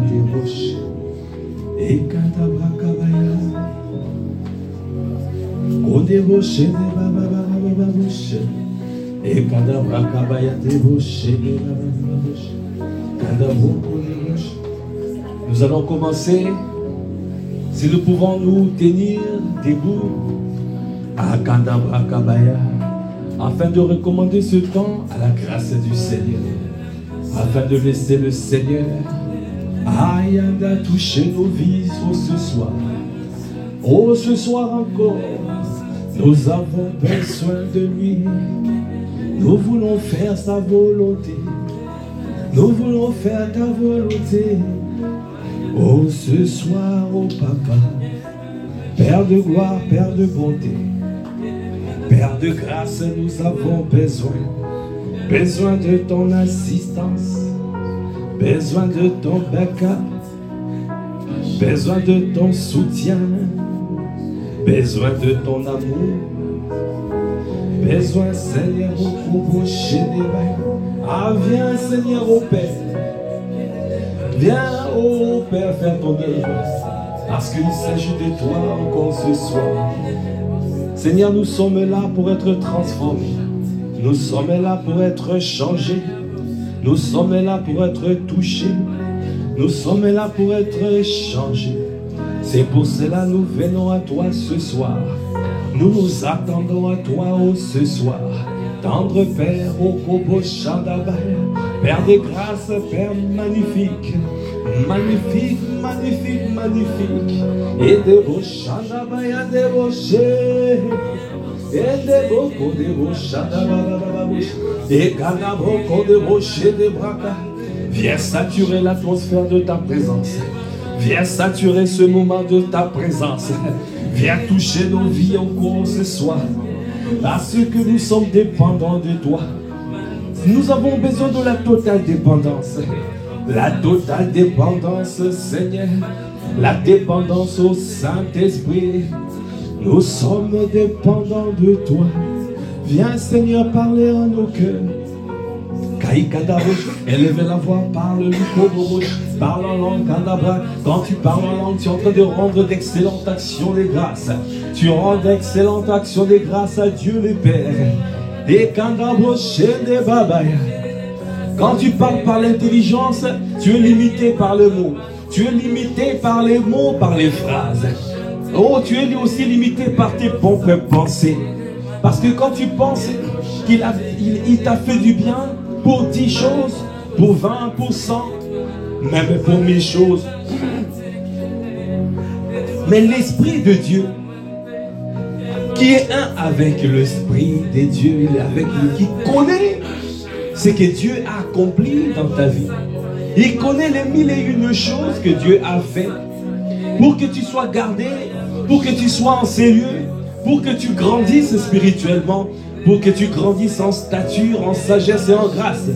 débauche. Et Katabrakabaya. O débauche, des babababababouche. Et Katabrakabaya débauche, des bababababouche. Kadabroko débauche. Nous allons commencer. Si nous pouvons nous tenir debout à Kandabrakabaya, afin de recommander ce temps à la grâce du Seigneur, afin de laisser le Seigneur Ayanda toucher nos vies ce soir. Oh, ce soir encore, nous avons besoin de lui. Nous voulons faire sa volonté. Nous voulons faire ta volonté. Oh, ce soir, oh Papa, Père de gloire, Père de bonté, Père de grâce, nous avons besoin de ton assistance, besoin de ton backup, besoin de ton soutien, besoin de ton amour, besoin, Seigneur, au prochain débat. Ah, viens, Seigneur, au Père. Viens, ô Père, faire ton œuvre, parce qu'il s'agit de toi encore ce soir. Seigneur, nous sommes là pour être transformés. Nous sommes là pour être changés. Nous sommes là pour être touchés. Nous sommes là pour être changés. C'est pour cela que nous venons à toi ce soir. Nous nous attendons à toi ce soir. Tendre Père, ô Kobo Shandabaya, Père de grâce, Père magnifique, magnifique, magnifique, magnifique. Et de vos Shandabaya, de vos chés, et de vos Shandabaya, et Kanaboko de vos chés de Braka. Viens saturer l'atmosphère de ta présence. Viens saturer ce moment de ta présence. Viens toucher nos vies encore ce soir. Parce que nous sommes dépendants de toi. Nous avons besoin de la totale dépendance. La totale dépendance, Seigneur. La dépendance au Saint-Esprit. Nous sommes dépendants de toi. Viens, Seigneur, parler à nos cœurs. Élevez la voix, parle parle en langue, Kandabra. Quand tu parles en langue, tu es en train de rendre d'excellentes actions de grâce. Tu rends d'excellentes actions de grâce à Dieu le Père. Et quand tu parles par l'intelligence, tu es limité par le mot. Tu es limité par les mots, par les phrases. Oh, tu es aussi limité par tes propres pensées. Parce que quand tu penses qu'il t'a fait du bien, pour 10 choses, pour 20, pour 100, même pour 1000 choses. Mais l'Esprit de Dieu, qui est un avec l'Esprit de Dieu, il est avec lui, qui connaît ce que Dieu a accompli dans ta vie. Il connaît les 1001 choses que Dieu a fait pour que tu sois gardé, pour que tu sois en ces lieux, pour que tu grandisses spirituellement, pour que tu grandisses en stature, en sagesse et en grâce.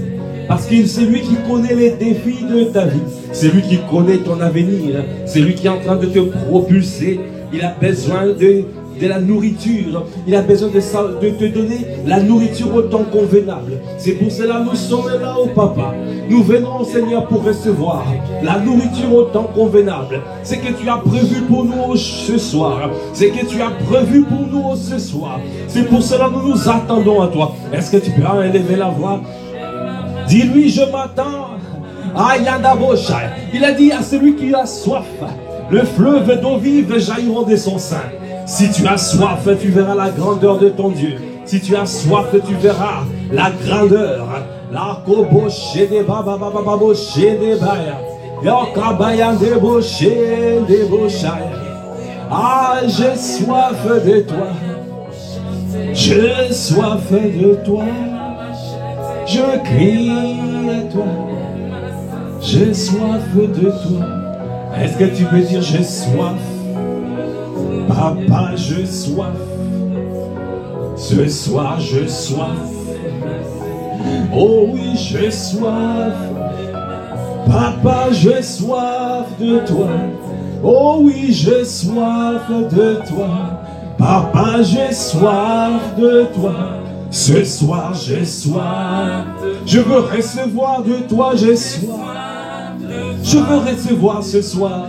Parce que c'est lui qui connaît les défis de ta vie. C'est lui qui connaît ton avenir. C'est lui qui est en train de te propulser. Il a besoin de la nourriture. Il a besoin de te donner la nourriture au temps convenable. C'est pour cela que nous sommes là, oh Papa. Nous venons, Seigneur, pour recevoir la nourriture au temps convenable. C'est que tu as prévu pour nous ce soir. C'est que tu as prévu pour nous ce soir. C'est pour cela que nous nous attendons à toi. Est-ce que tu peux élever la voix? Dis-lui, je m'attends. Il a dit à celui qui a soif, le fleuve d'eau vive jailliront de son sein. Si tu as soif, tu verras la grandeur de ton Dieu. Si tu as soif, tu verras la grandeur. La koboché de bababababoché de baya. Yokabaya de boché de bochaya. Ah, j'ai soif de toi. J'ai soif de toi. Je crie à toi. J'ai soif de toi. Est-ce que tu peux dire j'ai soif? Papa, j'ai soif. Ce soir, j'ai soif. Oh oui, j'ai soif. Papa, j'ai soif de toi. Oh oui, j'ai soif de toi. Papa, j'ai soif de toi. Ce soir, j'ai soif. Je veux recevoir de toi, j'ai soif. Je veux recevoir ce soir.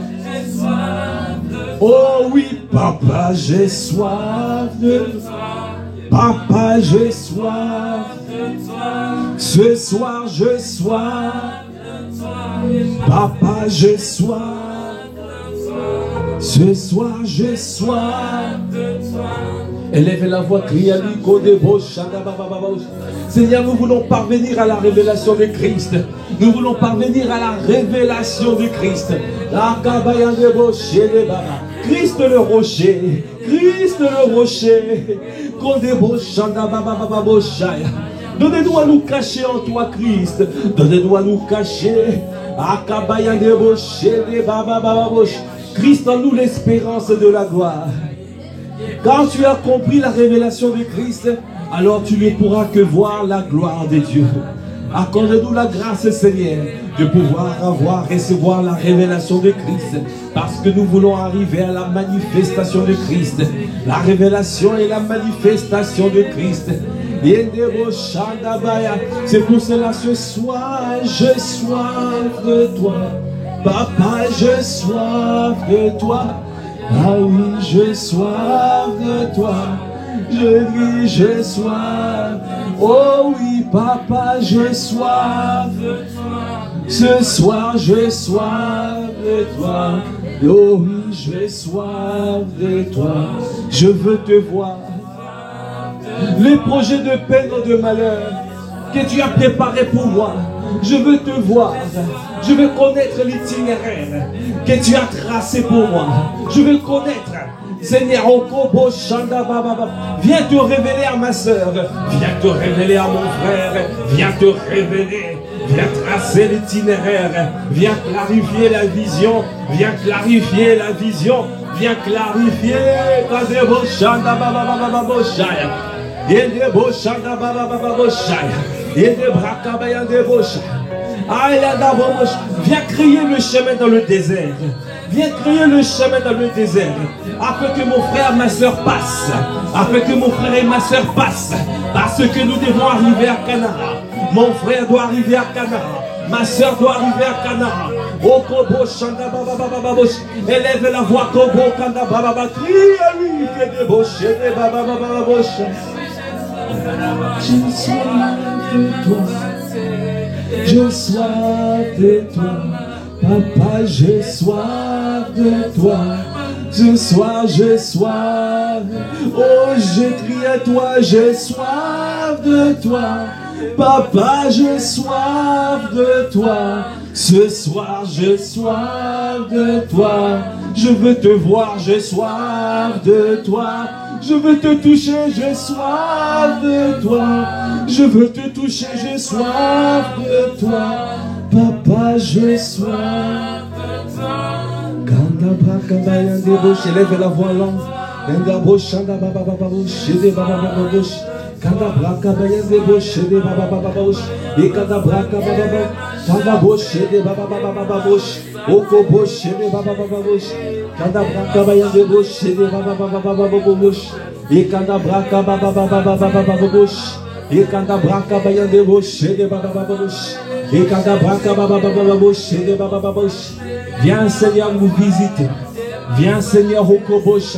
Oh oui, papa, j'ai soif de toi. Papa, j'ai soif de toi. Ce soir, j'ai soif de toi. Papa, j'ai soif de toi. Ce soir, j'ai soif de toi. Élève la voix, crie à lui, Seigneur, nous voulons parvenir à la révélation de Christ. Nous voulons parvenir à la révélation de Christ. Christ le rocher. Christ le rocher. Donnez-nous à nous cacher en toi, Christ. Donnez-nous à nous cacher. Christ en nous l'espérance de la gloire. Quand tu as compris la révélation de Christ, alors tu ne pourras que voir la gloire de Dieu. Accorde-nous la grâce, Seigneur, de pouvoir recevoir la révélation de Christ, parce que nous voulons arriver à la manifestation de Christ. La révélation et la manifestation de Christ. C'est pour cela ce soir, j'ai soif de toi. Papa, j'ai soif de toi. Ah oui, j'ai soif de toi. Je dis, j'ai soif. Oh oui, papa, j'ai soif de toi. Ce soir, j'ai soif de toi. Oh oui, j'ai soif de toi. Je veux te voir. Les projets de peine et de malheur que tu as préparés pour moi, je veux te voir. Je veux connaître l'itinéraire que tu as tracé pour moi. Je veux connaître. Seigneur, viens te révéler à ma soeur. Viens te révéler à mon frère. Viens te révéler. Viens tracer l'itinéraire. Viens clarifier la vision. Viens clarifier la vision. Viens clarifier. Viens créer le chemin dans le désert. Viens créer le chemin dans le désert. Afin que mon frère, ma soeur passe. Afin que mon frère et ma soeur passent. Parce que nous devons arriver à Canara. Mon frère doit arriver à Canara. Ma soeur doit arriver à Canara. Oh Kobo Shanda Baba Baba Bosh. Élève la voix Kobo Kanda Baba Baba. Crie à lui que de Bosh et Baba Baba Bosh. J'ai soif de toi. J'ai soif de toi. Papa, j'ai soif de toi. Ce soir, j'ai soif. Oh, j'ai crié à toi. J'ai soif de toi. Papa, j'ai soif de toi. Ce soir, j'ai soif de toi. Je veux te voir, j'ai soif de toi. Je veux te toucher, j'ai soif de toi. Je veux te toucher, j'ai soif de toi. Papa, j'ai soif de toi. Kanda kanda yande bosh, élève la voix longue. Kanda bosh, kanda baba baba bosh, de baba baba bosh. Kanda braka yande bosh, de baba baba bosh. Et kanda braka baba, kanda bosh, de baba baba bosh. Oko bosh, de baba baba bosh. Kanda braka yande bosh, de baba baba bosh. Et kanda braka baba baba bosh. Et kanda braka yande bosh, de baba baba bosh. Et kanda braka baba bosh, de baba baba bosh. Viens Seigneur nous visiter. Viens Seigneur Oko bosh.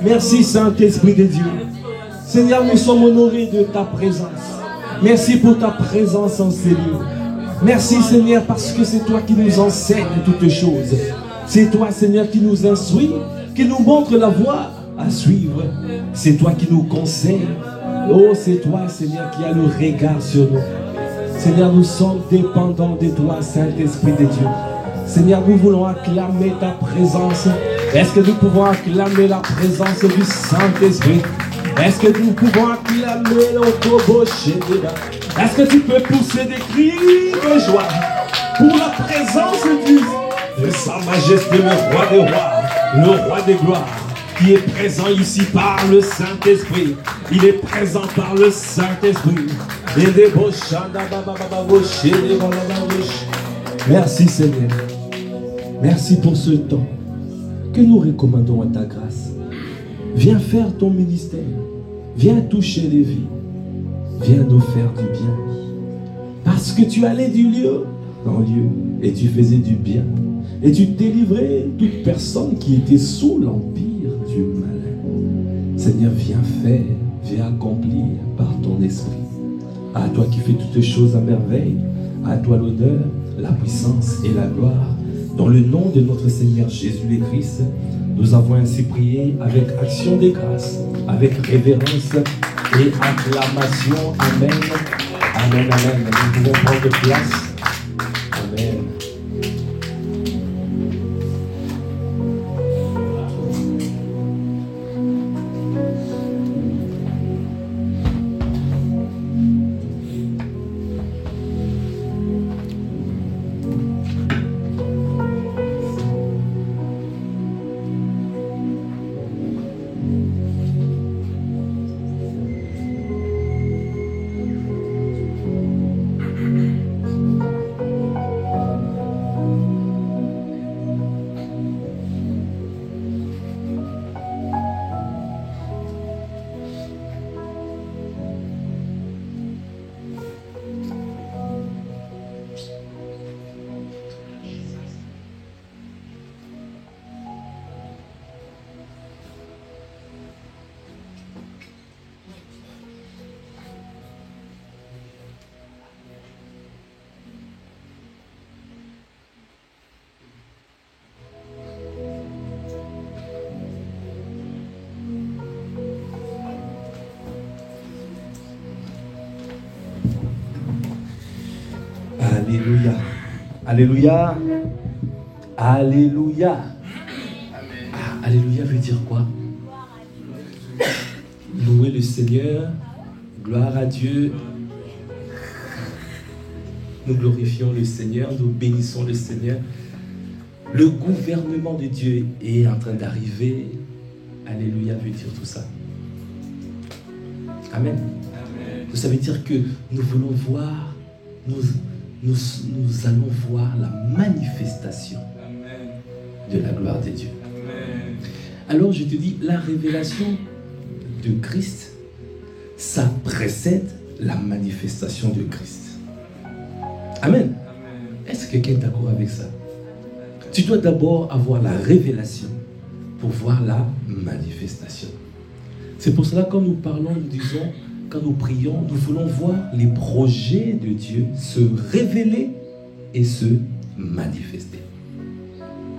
Merci Saint-Esprit de Dieu. Seigneur, nous sommes honorés de ta présence. Merci pour ta présence en ces lieux. Merci Seigneur parce que c'est toi qui nous enseigne toutes choses. C'est toi Seigneur qui nous instruit, qui nous montre la voie à suivre. C'est toi qui nous conseille. Oh, c'est toi Seigneur qui as le regard sur nous. Seigneur, nous sommes dépendants de toi Saint-Esprit de Dieu. Seigneur, nous voulons acclamer ta présence. Est-ce que nous pouvons acclamer la présence du Saint-Esprit? Est-ce que nous pouvons acclamer le Kobo Shedeba? Est-ce que tu peux pousser des cris de joie pour la présence de sa majesté, le roi des rois, le roi des gloires, qui est présent ici par le Saint-Esprit. Il est présent par le Saint-Esprit. Merci Seigneur. Merci pour ce temps que nous recommandons à ta grâce. Viens faire ton ministère. Viens toucher les vies. Viens nous faire du bien. Parce que tu allais du lieu en lieu. et tu faisais du bien. Et tu délivrais toute personne qui était sous l'empire du malin. Seigneur, viens faire, viens accomplir par ton esprit. À toi qui fais toutes choses à merveille, à toi l'honneur, la puissance et la gloire. Dans le nom de notre Seigneur Jésus le Christ, nous avons ainsi prié avec action de grâce, avec révérence et acclamation. Amen. Amen, amen. Nous pouvons prendre place. Amen. Alléluia. Alléluia. Alléluia. Ah, alléluia veut dire quoi? Louer le Seigneur. Gloire à Dieu. Nous glorifions le Seigneur. Nous bénissons le Seigneur. Le gouvernement de Dieu est en train d'arriver. Alléluia veut dire tout ça. Amen. Ça veut dire que nous voulons voir, nous allons voir la manifestation de la gloire de Dieu. Alors je te dis, la révélation de Christ, ça précède la manifestation de Christ. Amen. Est-ce que quelqu'un est d'accord avec ça? Tu dois d'abord avoir la révélation pour voir la manifestation. C'est pour cela que quand nous parlons, nous disons, quand nous prions, nous voulons voir les projets de Dieu se révéler et se manifester.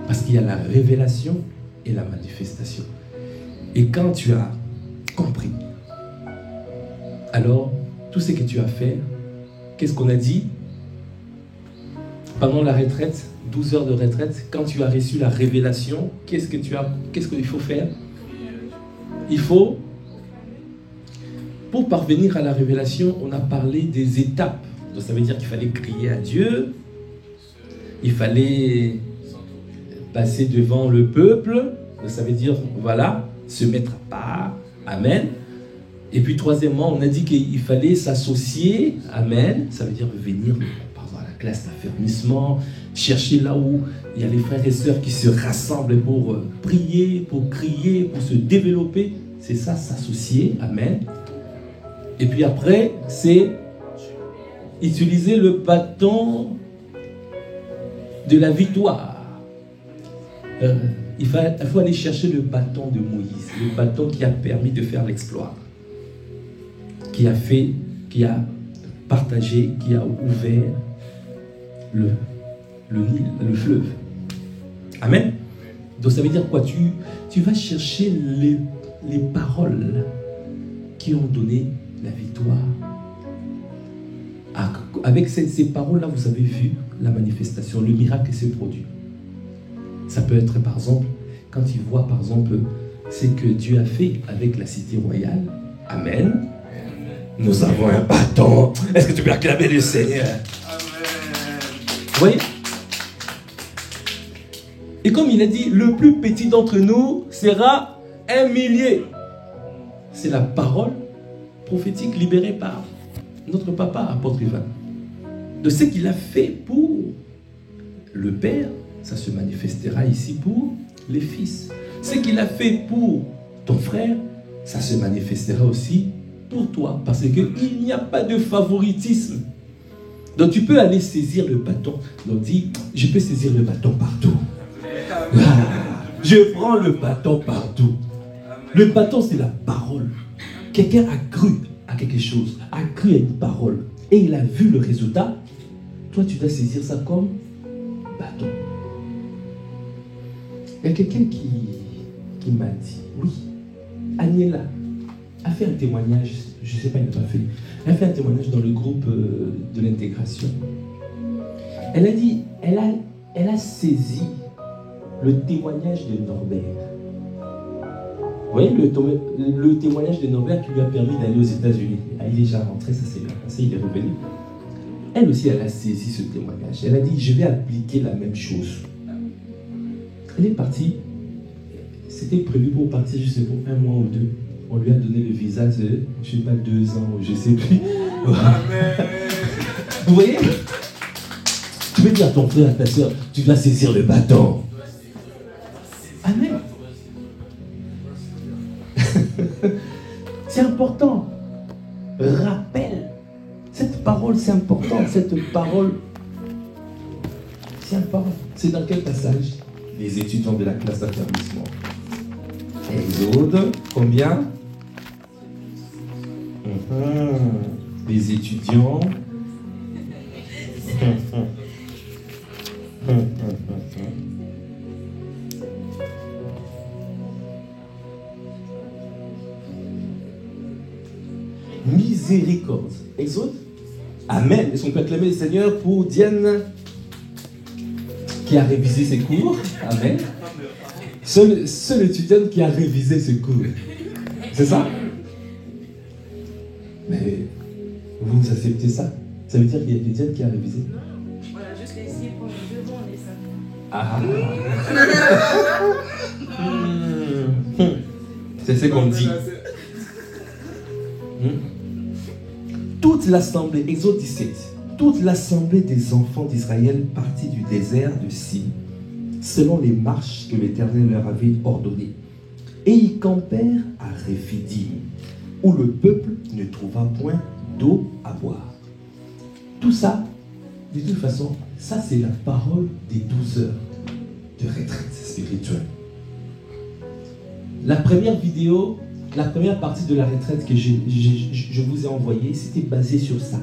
Parce qu'il y a la révélation et la manifestation. Et quand tu as compris, alors tout ce que tu as fait, qu'est-ce qu'on a dit? Pendant la retraite, 12 heures de retraite, quand tu as reçu la révélation, qu'est-ce qu'il faut faire? Il faut... Pour parvenir à la révélation, on a parlé des étapes. Donc ça veut dire qu'il fallait crier à Dieu, il fallait passer devant le peuple, donc ça veut dire, voilà, se mettre à part, amen. Et puis troisièmement, on a dit qu'il fallait s'associer, amen, ça veut dire venir, par exemple, à la classe d'affermissement, chercher là où il y a les frères et sœurs qui se rassemblent pour prier, pour crier, pour se développer. C'est ça, s'associer, amen. Et puis après, c'est utiliser le bâton de la victoire. Il faut aller chercher le bâton de Moïse, le bâton qui a permis de faire l'exploit, qui a partagé, qui a ouvert le Nil, le fleuve. Amen. Donc ça veut dire quoi? Tu vas chercher les paroles qui ont donné la victoire. Avec ces paroles-là, vous avez vu la manifestation, le miracle s'est produit. Ça peut être par exemple, quand tu vois par exemple ce que Dieu a fait avec la cité royale. Amen. Nous avons un bâton. Est-ce que tu peux acclamer le Seigneur? Vous voyez? Et comme il a dit, le plus petit d'entre nous sera 1 millier. C'est la parole prophétique libérée par notre papa, apôtre Ivan. De ce qu'il a fait pour le Père, ça se manifestera ici pour les fils. Ce qu'il a fait pour ton frère, ça se manifestera aussi pour toi. Parce qu'il n'y a pas de favoritisme. Donc tu peux aller saisir le bâton. Donc dis, je peux saisir le bâton partout. Ah, je prends le bâton partout. Le bâton, c'est la parole. Quelqu'un a cru à quelque chose, a cru à une parole, et il a vu le résultat. Toi, tu dois saisir ça comme bâton. Il y a quelqu'un qui m'a dit, oui, Agnella a fait un témoignage, je ne sais pas, il n'a pas fait. Elle a fait un témoignage dans le groupe de l'intégration. Elle a dit, elle a saisi le témoignage de Norbert. Vous voyez le témoignage de Norbert qui lui a permis d'aller aux États-Unis. Il est déjà rentré, ça s'est bien passé, il est revenu. Elle aussi, elle a saisi ce témoignage. Elle a dit, je vais appliquer la même chose. Elle est partie. C'était prévu pour partir juste pour 1 mois ou 2. On lui a donné le visa de, je ne sais pas, 2 ans, je ne sais plus. Vous voyez? Tu peux dire à ton frère, à ta soeur, tu vas saisir le bâton. Amen. C'est important. Rappelle. Cette parole, c'est important. Cette parole, c'est important. C'est dans quel passage? Les étudiants de la classe d'affermissement. Exode, combien? Les étudiants. Miséricorde. Exode. Amen. Est-ce qu'on peut acclamer le Seigneur pour Diane qui a révisé ses cours? Amen. Seul étudiant qui a révisé ses cours. C'est ça? Mais vous acceptez ça? Ça veut dire qu'il y a Diane qui a révisé? Voilà, juste ici pour le devant et ça. Ah. C'est ce qu'on dit. Toute l'assemblée, Exode 17, toute l'assemblée des enfants d'Israël partit du désert de Sin, selon les marches que l'Éternel leur avait ordonnées. Et ils campèrent à Réphidim, où le peuple ne trouva point d'eau à boire. Tout ça, de toute façon, ça c'est la parole des 12 heures de retraite spirituelle. La première vidéo, la première partie de la retraite que je vous ai envoyée, c'était basé sur ça.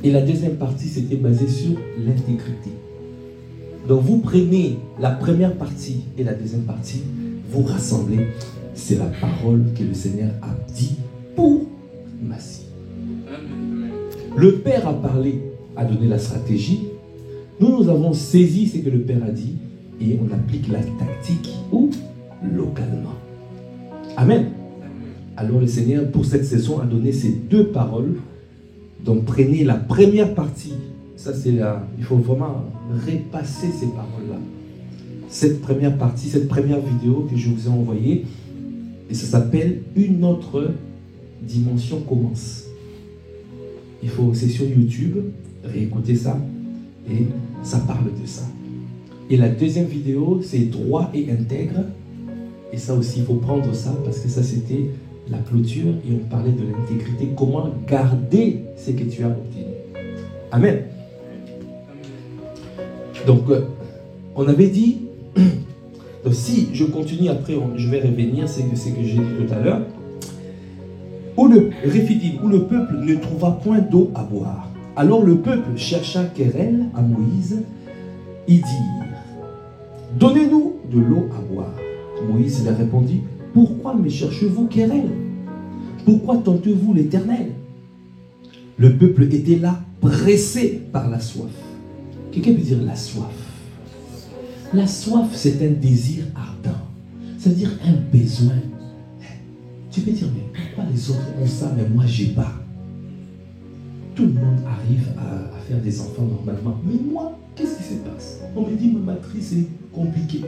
Et la deuxième partie, c'était basé sur l'intégrité. Donc vous prenez la première partie et la deuxième partie, vous rassemblez. C'est la parole que le Seigneur a dit pour Massy. Le Père a parlé, a donné la stratégie. Nous avons saisi ce que le Père a dit et on applique la tactique ou localement. Amen. Alors le Seigneur, pour cette saison, a donné ces 2 paroles. Donc prenez la première partie. Ça c'est là, il faut vraiment repasser ces paroles-là. Cette première partie, cette première vidéo que je vous ai envoyée, et ça s'appelle Une autre dimension commence. C'est sur YouTube, réécoutez ça, et ça parle de ça. Et la deuxième vidéo, c'est droit et intègre. Et ça aussi, il faut prendre ça parce que ça, c'était la clôture et on parlait de l'intégrité. Comment garder ce que tu as obtenu. Amen. Donc, on avait dit, donc si je continue après, je vais revenir, c'est ce que j'ai dit tout à l'heure. Où le Réphidim, où le peuple ne trouva point d'eau à boire. Alors le peuple chercha querelle à Moïse. Ils dirent, donnez-nous de l'eau à boire. Moïse leur répondit, pourquoi me cherchez-vous querelle? Pourquoi tentez-vous l'Éternel? Le peuple était là, pressé par la soif. Quelqu'un peut dire la soif. La soif, c'est un désir ardent. C'est-à-dire un besoin. Tu peux dire, mais pourquoi les autres ont ça, mais moi, j'ai pas? Tout le monde arrive à faire des enfants normalement. Mais moi, qu'est-ce qui se passe? On me dit, ma matrice est compliquée.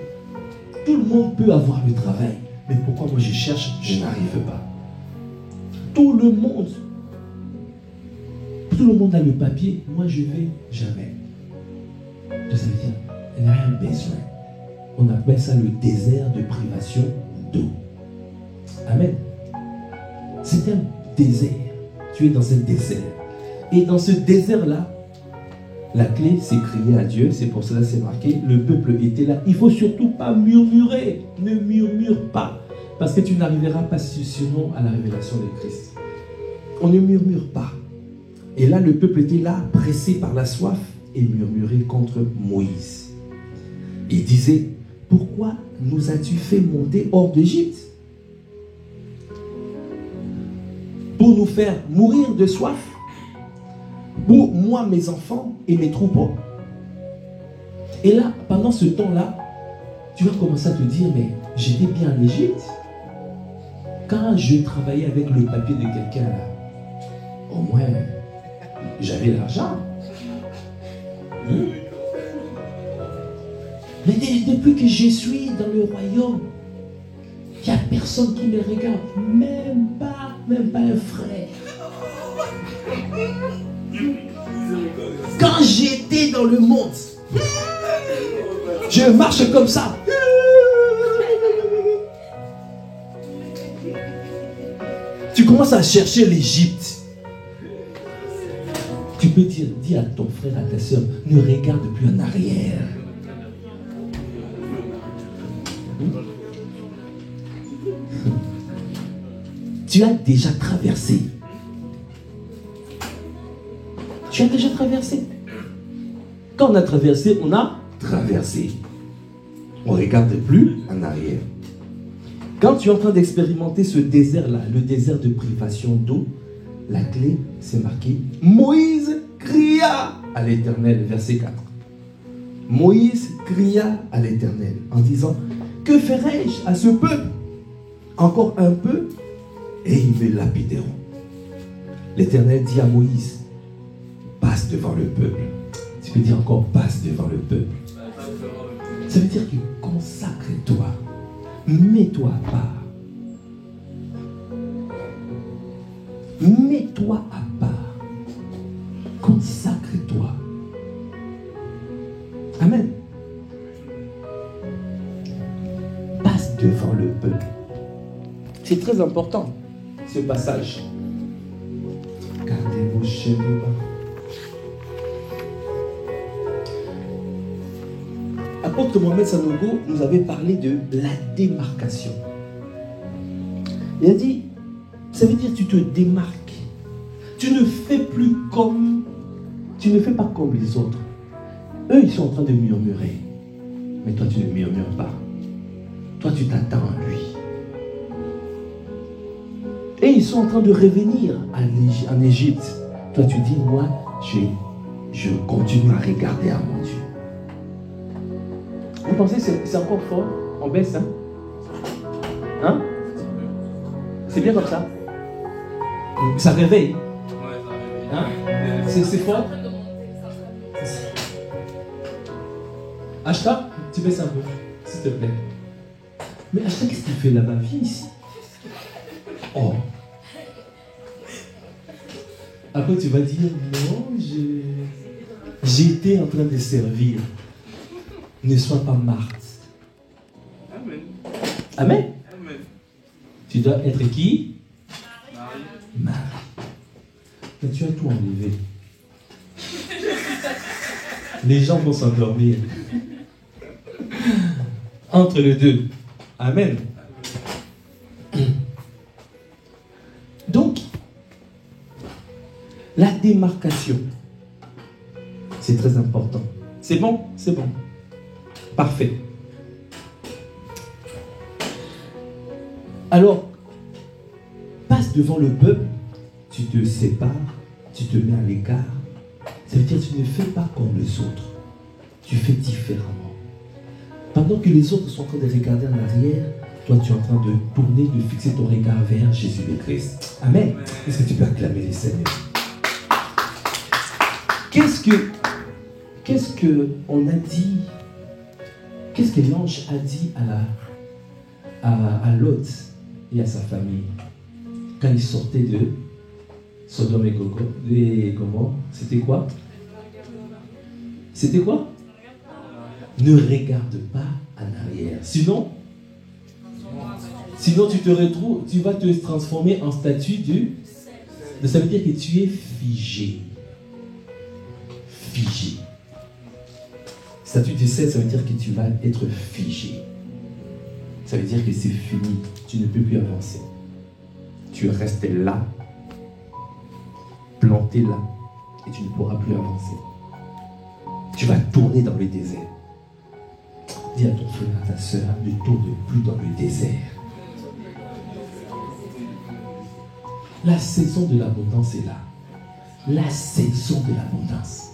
Tout le monde peut avoir le travail. Mais pourquoi moi je cherche, je n'arrive pas? Tout le monde a le papier. Moi je vais jamais. Ça veut dire, il y a un besoin. On appelle ça le désert de privation d'eau. Amen. C'est un désert. Tu es dans un désert. Et dans ce désert-là, la clé, c'est crier à Dieu. C'est pour cela que c'est marqué. Le peuple était là. Il ne faut surtout pas murmurer. Ne murmure pas. Parce que tu n'arriveras pas sûrement à la révélation de Christ. On ne murmure pas. Et là, le peuple était là, pressé par la soif, et murmurait contre Moïse. Il disait, pourquoi nous as-tu fait monter hors d'Égypte? Pour nous faire mourir de soif? Pour moi, mes enfants et mes troupeaux? Et là, pendant ce temps-là, tu vas commencer à te dire, mais j'étais bien en Égypte. Quand je travaillais avec le papier de quelqu'un là, au moins, j'avais l'argent. Mais depuis que je suis dans le royaume, il n'y a personne qui me regarde. Même pas un frère. Quand j'étais dans le monde, je marche comme ça. Tu commences à chercher l'Égypte. Tu peux dire, dis à ton frère, à ta soeur, ne regarde plus en arrière. Tu as déjà traversé. Tu as déjà traversé. Quand on a traversé, on a traversé. On ne regarde plus en arrière. Quand tu es en train d'expérimenter ce désert-là, le désert de privation d'eau, la clé, c'est marqué, Moïse cria à l'Éternel, verset 4. Moïse cria à l'Éternel en disant, que ferai-je à ce peuple? Encore un peu et ils me lapideront. L'Éternel dit à Moïse, passe devant le peuple. Tu peux dire encore, passe devant le peuple. Ça veut dire que consacre-toi. Mets-toi à part. Mets-toi à part. Consacre-toi. Amen. Passe devant le peuple. C'est très important, ce passage. Gardez vos cheveux. Apôtre Mohamed Sanogo nous avait parlé de la démarcation. Il a dit, ça veut dire que tu te démarques. Tu ne fais pas comme les autres. Eux, ils sont en train de murmurer. Mais toi, tu ne murmures pas. Toi, tu t'attends à lui. Et ils sont en train de revenir en Égypte. Toi, tu dis, moi, je continue à regarder à mon Dieu. Vous pensez que c'est encore fort? On baisse, hein? Hein? C'est bien comme ça? Ça réveille. Hein? C'est fort? Ashta, tu baisses un peu, s'il te plaît. Mais Ashta, qu'est-ce que tu fais là-bas? Viens ici. Oh. Après, tu vas dire, non, j'étais en train de servir. Ne sois pas Marthe. Amen. Amen. Amen. Tu dois être qui? Marie. Marie. Mais tu as tout enlevé. Les gens vont s'endormir. Entre les deux. Amen. Donc, la démarcation, c'est très important. C'est bon? C'est bon. Parfait. Alors, passe devant le peuple, tu te sépares, tu te mets à l'écart. Ça veut dire que tu ne fais pas comme les autres. Tu fais différemment. Pendant que les autres sont en train de regarder en arrière, toi tu es en train de tourner, de fixer ton regard vers Jésus le Christ. Amen. Est-ce que tu peux acclamer les Seigneurs? Qu'est-ce que on a dit? Qu'est-ce que l'ange a dit à Lot et à sa famille quand ils sortaient de Sodome et Gomorrhe? C'était quoi? C'était quoi? Ne regarde pas en arrière. Sinon tu vas te transformer en statue ça veut dire que tu es figé. figé. Statut de décès, ça veut dire que tu vas être figé. Ça veut dire que c'est fini. Tu ne peux plus avancer. Tu restes là, planté là, et tu ne pourras plus avancer. Tu vas tourner dans le désert. Dis à ton frère, à ta soeur, ne tourne plus dans le désert. La saison de l'abondance est là. La saison de l'abondance.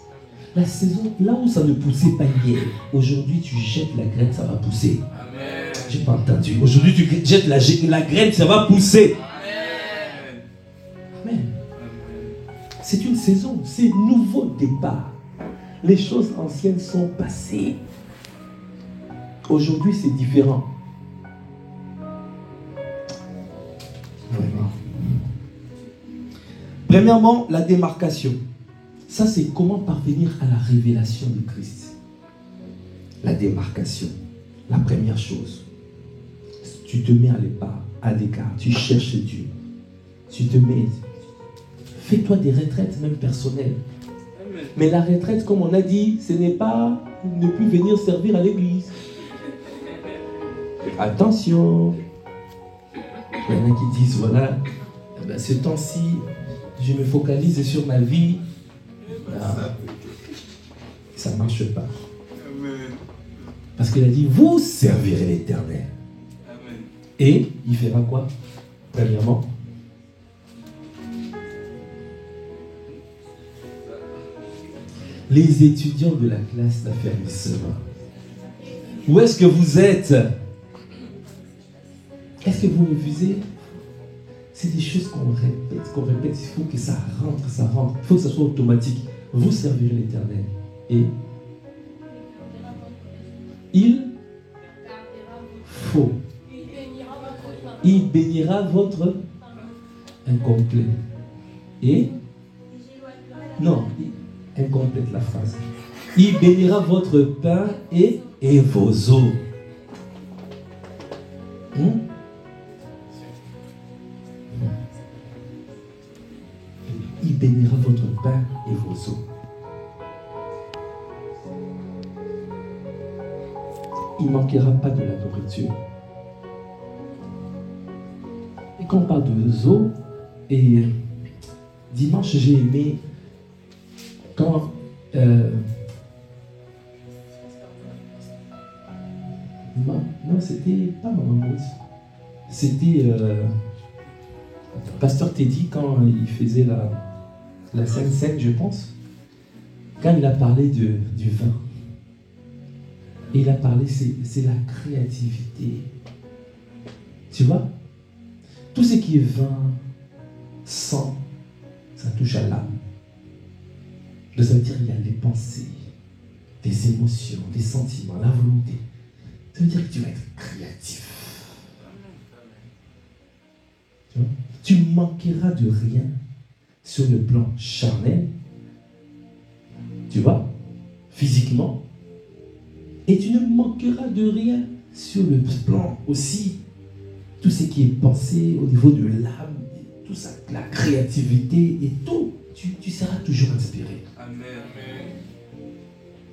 La saison, là où ça ne poussait pas hier, aujourd'hui tu jettes la graine, ça va pousser. Amen. J'ai pas entendu. Aujourd'hui tu jettes la graine, ça va pousser. Amen. Amen. C'est une saison, c'est nouveau départ. Les choses anciennes sont passées. Aujourd'hui c'est différent. Vraiment. Premièrement, la démarcation. Ça, c'est comment parvenir à la révélation de Christ. La démarcation. La première chose. Tu te mets à l'écart. Tu cherches Dieu. Tu te mets. Fais-toi des retraites, même personnelles. Amen. Mais la retraite, comme on a dit, ce n'est pas ne plus venir servir à l'église. Attention. Il y en a qui disent, voilà, ce temps-ci, je me focalise sur ma vie. Non, ça ne marche pas. Amen. Parce qu'il a dit, vous servirez l'Éternel. Amen. Et il fera quoi? Premièrement, les étudiants de la classe d'affermissement. Où est-ce que vous êtes? Est-ce que vous me visez? C'est des choses qu'on répète. Il faut que ça rentre, ça rentre. Il faut que ça soit automatique. Vous servirez l'Éternel. Et il faut. Il bénira votre incomplet. Et non, incomplète la phrase. Il bénira votre pain et vos eaux. Il bénira votre pain et vos eaux. Il ne manquera pas de la nourriture. Et quand on parle de eaux, et dimanche j'ai aimé quand non, c'était pas Maman Rose. C'était Pasteur Teddy quand il faisait la Sainte Seine, je pense. Quand il a parlé du vin. Et il a parlé, c'est la créativité. Tu vois? Tout ce qui est vin, sang, ça touche à l'âme. Ça veut dire qu'il y a les pensées, les émotions, les sentiments, la volonté. Ça veut dire que tu vas être créatif. Tu vois? Tu ne manqueras de rien sur le plan charnel, tu vois, physiquement, et tu ne manqueras de rien sur le plan aussi, tout ce qui est pensé au niveau de l'âme, tout ça, la créativité et tout, tu seras toujours inspiré. Amen.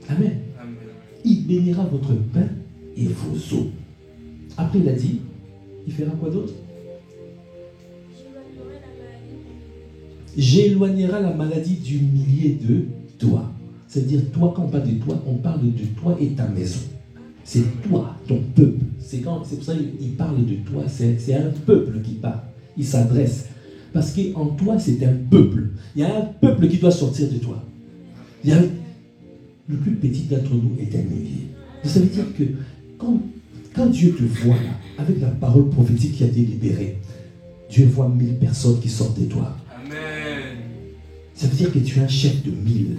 Amen. Amen. Il bénira votre pain et vos eaux. Après, il a dit, il fera quoi d'autre? J'éloignerai la maladie du milieu de toi. C'est-à-dire, toi, quand on parle de toi, on parle de toi et ta maison. C'est toi, ton peuple. C'est pour ça qu'il parle de toi. C'est un peuple qui parle. Il s'adresse. Parce qu'en toi, c'est un peuple. Il y a un peuple qui doit sortir de toi. Le plus petit d'entre nous est un millier. Ça veut dire que quand Dieu te voit là, avec la parole prophétique qui a été libérée, Dieu voit 1000 personnes qui sortent de toi. Amen. Ça veut dire que tu es un chef de 1000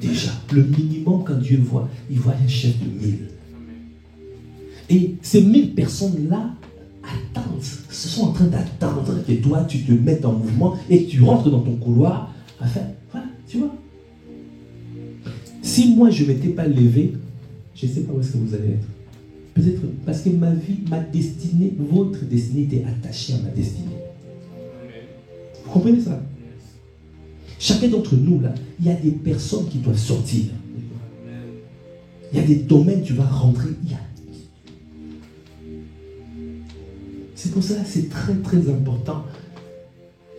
déjà. Le minimum, quand Dieu voit, il voit un chef de 1000. Et ces 1000 personnes-là attendent, se sont en train d'attendre que toi, tu te mettes en mouvement et que tu rentres dans ton couloir. Enfin, voilà, tu vois. Si moi, je ne m'étais pas levé, je ne sais pas où est-ce que vous allez être. Peut-être parce que ma vie, ma destinée, votre destinée était attachée à ma destinée. Vous comprenez ça? Chacun d'entre nous, là, il y a des personnes qui doivent sortir. Il y a des domaines, tu vas rentrer. C'est pour ça que c'est très très important.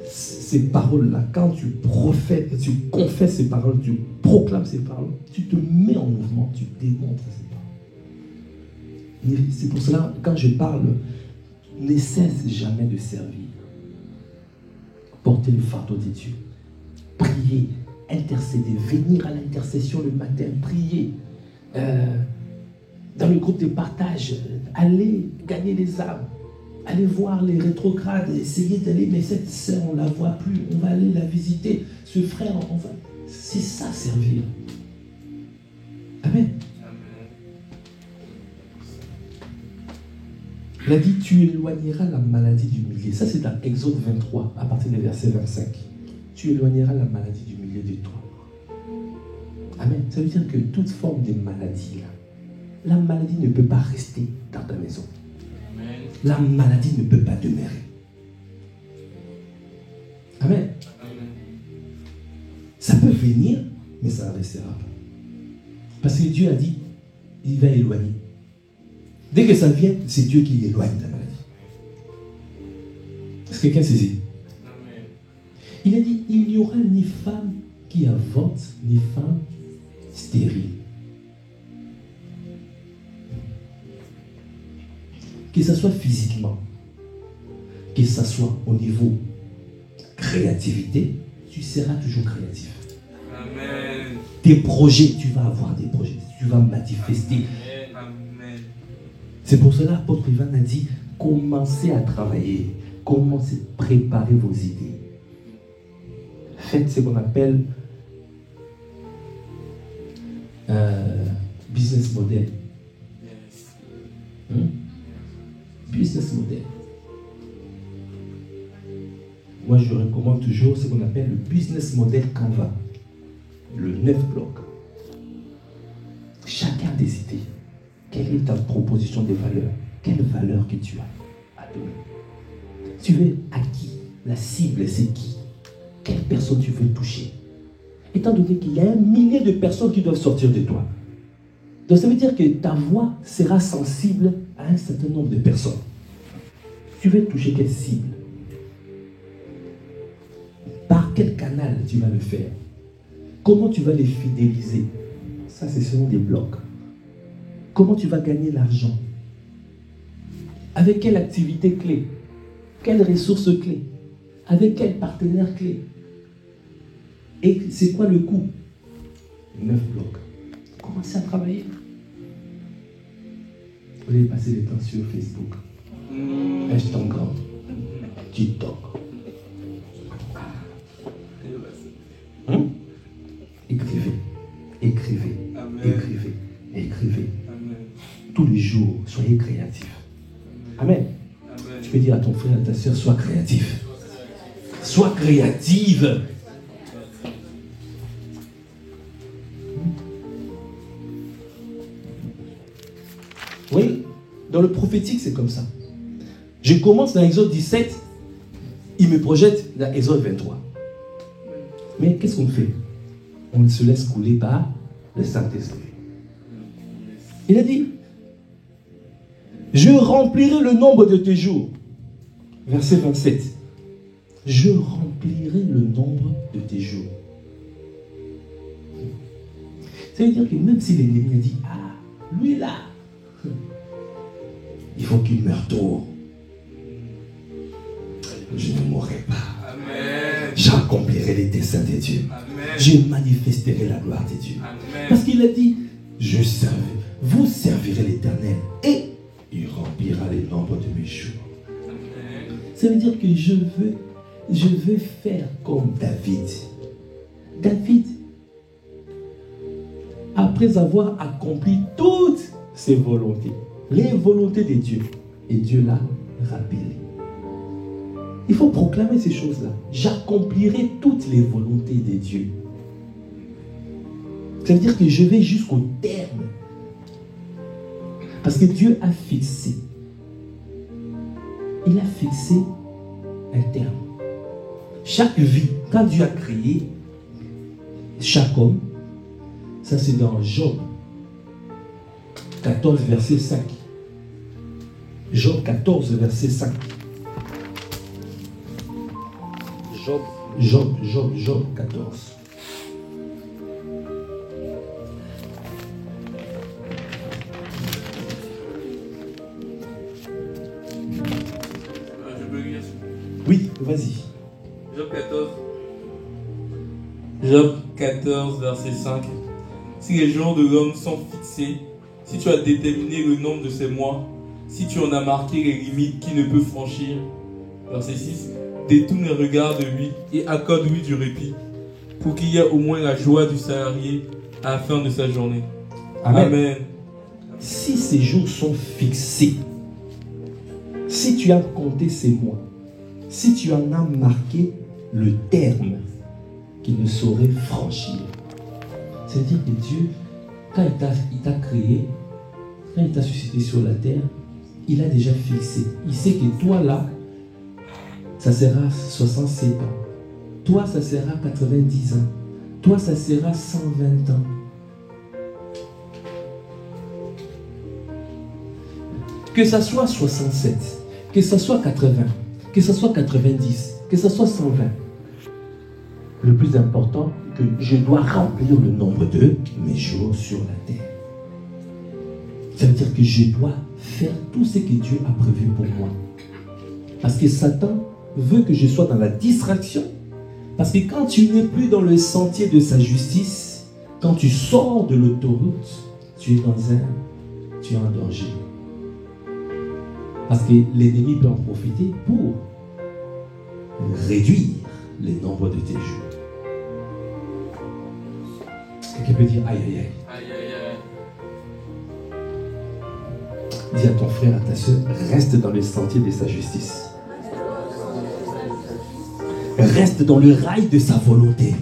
Ces paroles-là, quand tu prophètes, tu confesses ces paroles, tu proclames ces paroles, tu te mets en mouvement, tu démontres ces paroles. C'est pour cela, quand je parle, ne cesse jamais de servir. Porter le fardeau de Dieu. Prier, intercéder, venir à l'intercession le matin, prier. Dans le groupe de partage, aller gagner les âmes. Allez voir les rétrogrades, essayer d'aller, mais cette sœur, on ne la voit plus, on va aller la visiter. Ce frère, on va... C'est ça, servir. Amen. Il a dit, tu éloigneras la maladie du milieu. Ça, c'est dans Exode 23, à partir du verset 25. Tu éloigneras la maladie du milieu de toi. Amen. Ça veut dire que toute forme de maladie, là, la maladie ne peut pas rester dans ta maison. La maladie ne peut pas demeurer. Amen. Ça peut venir, mais ça ne restera pas. Parce que Dieu a dit, il va éloigner. Dès que ça vient, c'est Dieu qui éloigne la maladie. Est-ce que quelqu'un saisit? Il a dit, il n'y aura ni femme qui avorte, ni femme stérile. Que ce soit physiquement, que ce soit au niveau créativité, tu seras toujours créatif. Amen. Tes projets, tu vas avoir des projets, tu vas manifester. Amen. C'est pour cela l'apôtre Ivan a dit, commencez à travailler, commencez à préparer vos idées. Faites ce qu'on appelle business model. Business model. Moi, je recommande toujours ce qu'on appelle le business model Canva. Le 9 blocs. Chacun des idées. Quelle est ta proposition de valeur? Quelle valeur que tu as à donner? Tu veux à qui? La cible, c'est qui? Quelle personne tu veux toucher? Étant donné qu'il y a 1 millier de personnes qui doivent sortir de toi. Donc ça veut dire que ta voix sera sensible à un certain nombre de personnes. Tu veux toucher quelle cible? Par quel canal tu vas le faire? Comment tu vas les fidéliser? Ça, ce sont des blocs. Comment tu vas gagner l'argent? Avec quelle activité clé? Quelles ressources clés? Avec quel partenaire clé? Et c'est quoi le coût? 9 blocs. Commencez à travailler. Vous allez passer le temps sur Facebook, Instagram, TikTok. Écrivez, écrivez, Amen. écrivez, écrivez. Amen. Tous les jours, soyez créatifs. Amen. Amen. Tu peux dire à ton frère, à ta soeur, sois créatif. Sois créative. Oui, dans le prophétique, c'est comme ça. Je commence dans Exode 17, il me projette dans Exode 23. Mais qu'est-ce qu'on fait? On se laisse couler par le Saint-Esprit. Il a dit, je remplirai le nombre de tes jours. Verset 27. Je remplirai le nombre de tes jours. Ça veut dire que même si l'ennemi a dit, ah, lui là, il faut qu'il meure tôt. Je ne mourrai pas. Amen. J'accomplirai les desseins de Dieu. Amen. Je manifesterai la gloire de Dieu. Amen. Parce qu'il a dit, vous servirez l'Éternel et il remplira les nombres de mes jours. Amen. Ça veut dire que je veux faire comme David. David, après avoir accompli toutes ses volontés, les volontés de Dieu, et Dieu l'a rappelé. Il faut proclamer ces choses-là. J'accomplirai toutes les volontés de Dieu. Ça veut dire que je vais jusqu'au terme. Parce que Dieu a fixé. Il a fixé un terme. Chaque vie, quand Dieu a créé, chaque homme. Ça, c'est dans Job 14, verset 5. Job 14, verset 5. Job 14. Je peux lire. Oui, vas-y. Job 14. Job 14, verset 5. Si les jours de l'homme sont fixés, si tu as déterminé le nombre de ses mois, si tu en as marqué les limites qu'il ne peut franchir, verset 6, détourne les regards de lui et accorde-lui du répit, pour qu'il y ait au moins la joie du salarié à la fin de sa journée. Amen. Amen. Si ces jours sont fixés, si tu as compté ces mois, si tu en as marqué le terme qu'il ne saurait franchir, c'est-à-dire que Dieu, quand il t'a créé, quand il t'a suscité sur la terre, il a déjà fixé. Il sait que toi là, ça sera 67 ans. Toi, ça sera 90 ans. Toi, ça sera 120 ans. Que ça soit 67, que ça soit 80, que ça soit 90, que ça soit 120. Le plus important, que je dois remplir le nombre de mes jours sur la terre. Ça veut dire que je dois faire tout ce que Dieu a prévu pour moi. Parce que Satan veut que je sois dans la distraction. Parce que quand tu n'es plus dans le sentier de sa justice, quand tu sors de l'autoroute, tu es en danger. Parce que l'ennemi peut en profiter pour réduire les nombres de tes jours. Quelqu'un peut dire aïe aïe aïe. Aïe, aïe, aïe. Dis à ton frère, à ta soeur, reste dans le sentier de sa justice. Reste dans le rail de sa volonté.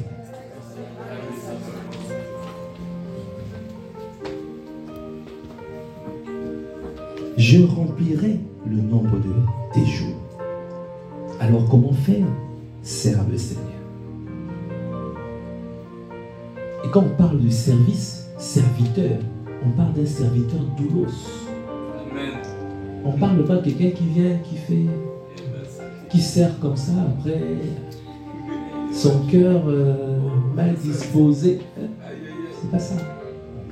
Je remplirai le nombre de tes jours. Alors comment faire? Serve le Seigneur. Et quand on parle de service, serviteur, on parle d'un serviteur doulos. Amen. On parle pas de quelqu'un qui vient, qui sert comme ça, après son cœur mal disposé. C'est pas ça.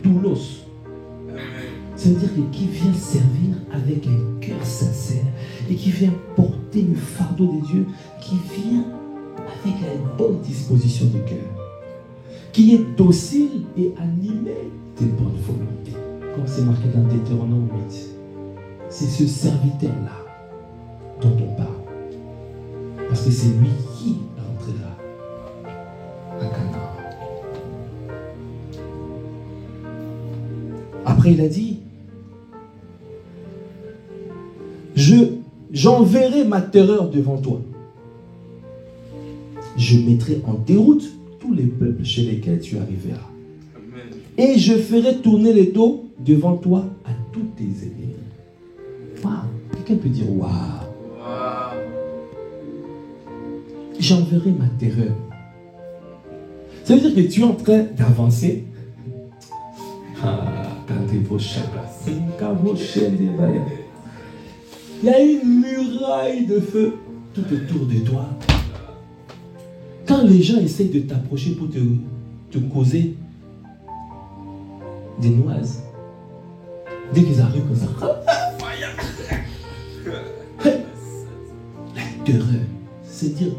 Doulos. Ça veut dire que qui vient servir avec un cœur sincère et qui vient porter le fardeau de Dieu, qui vient avec une bonne disposition de cœur, qui est docile et animé de bonne volonté. Comme c'est marqué dans Deutéronome 8. C'est ce serviteur-là dont on parle. Parce que c'est lui qui rentrera à Canaan. Après, il a dit, j'enverrai ma terreur devant toi. Je mettrai en déroute tous les peuples chez lesquels tu arriveras. Amen. Et je ferai tourner les dos devant toi à tous tes ennemis. Waouh! Quelqu'un peut dire waouh! Wow. J'enverrai ma terreur. Ça veut dire que tu es en train d'avancer. Il y a une muraille de feu tout autour de toi. Quand les gens essayent de t'approcher pour te causer des noises, dès qu'ils arrivent comme ça, la terreur, c'est dire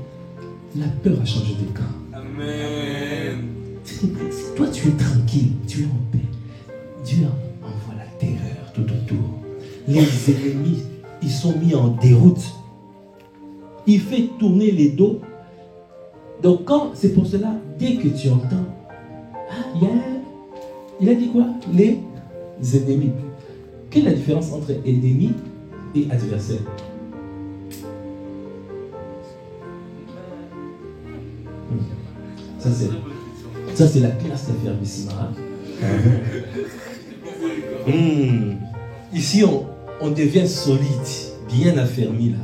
la peur a changé de camp. Amen. Toi, tu es tranquille, tu es en paix. Dieu envoie la terreur tout autour. Les ennemis, ils sont mis en déroute. Il fait tourner les dos. Donc, c'est pour cela, dès que tu entends, il a dit quoi? Les ennemis. Quelle est la différence entre ennemi et adversaire? Ça, c'est la classe d'affermissement. Ici, on devient solide, bien affermi là.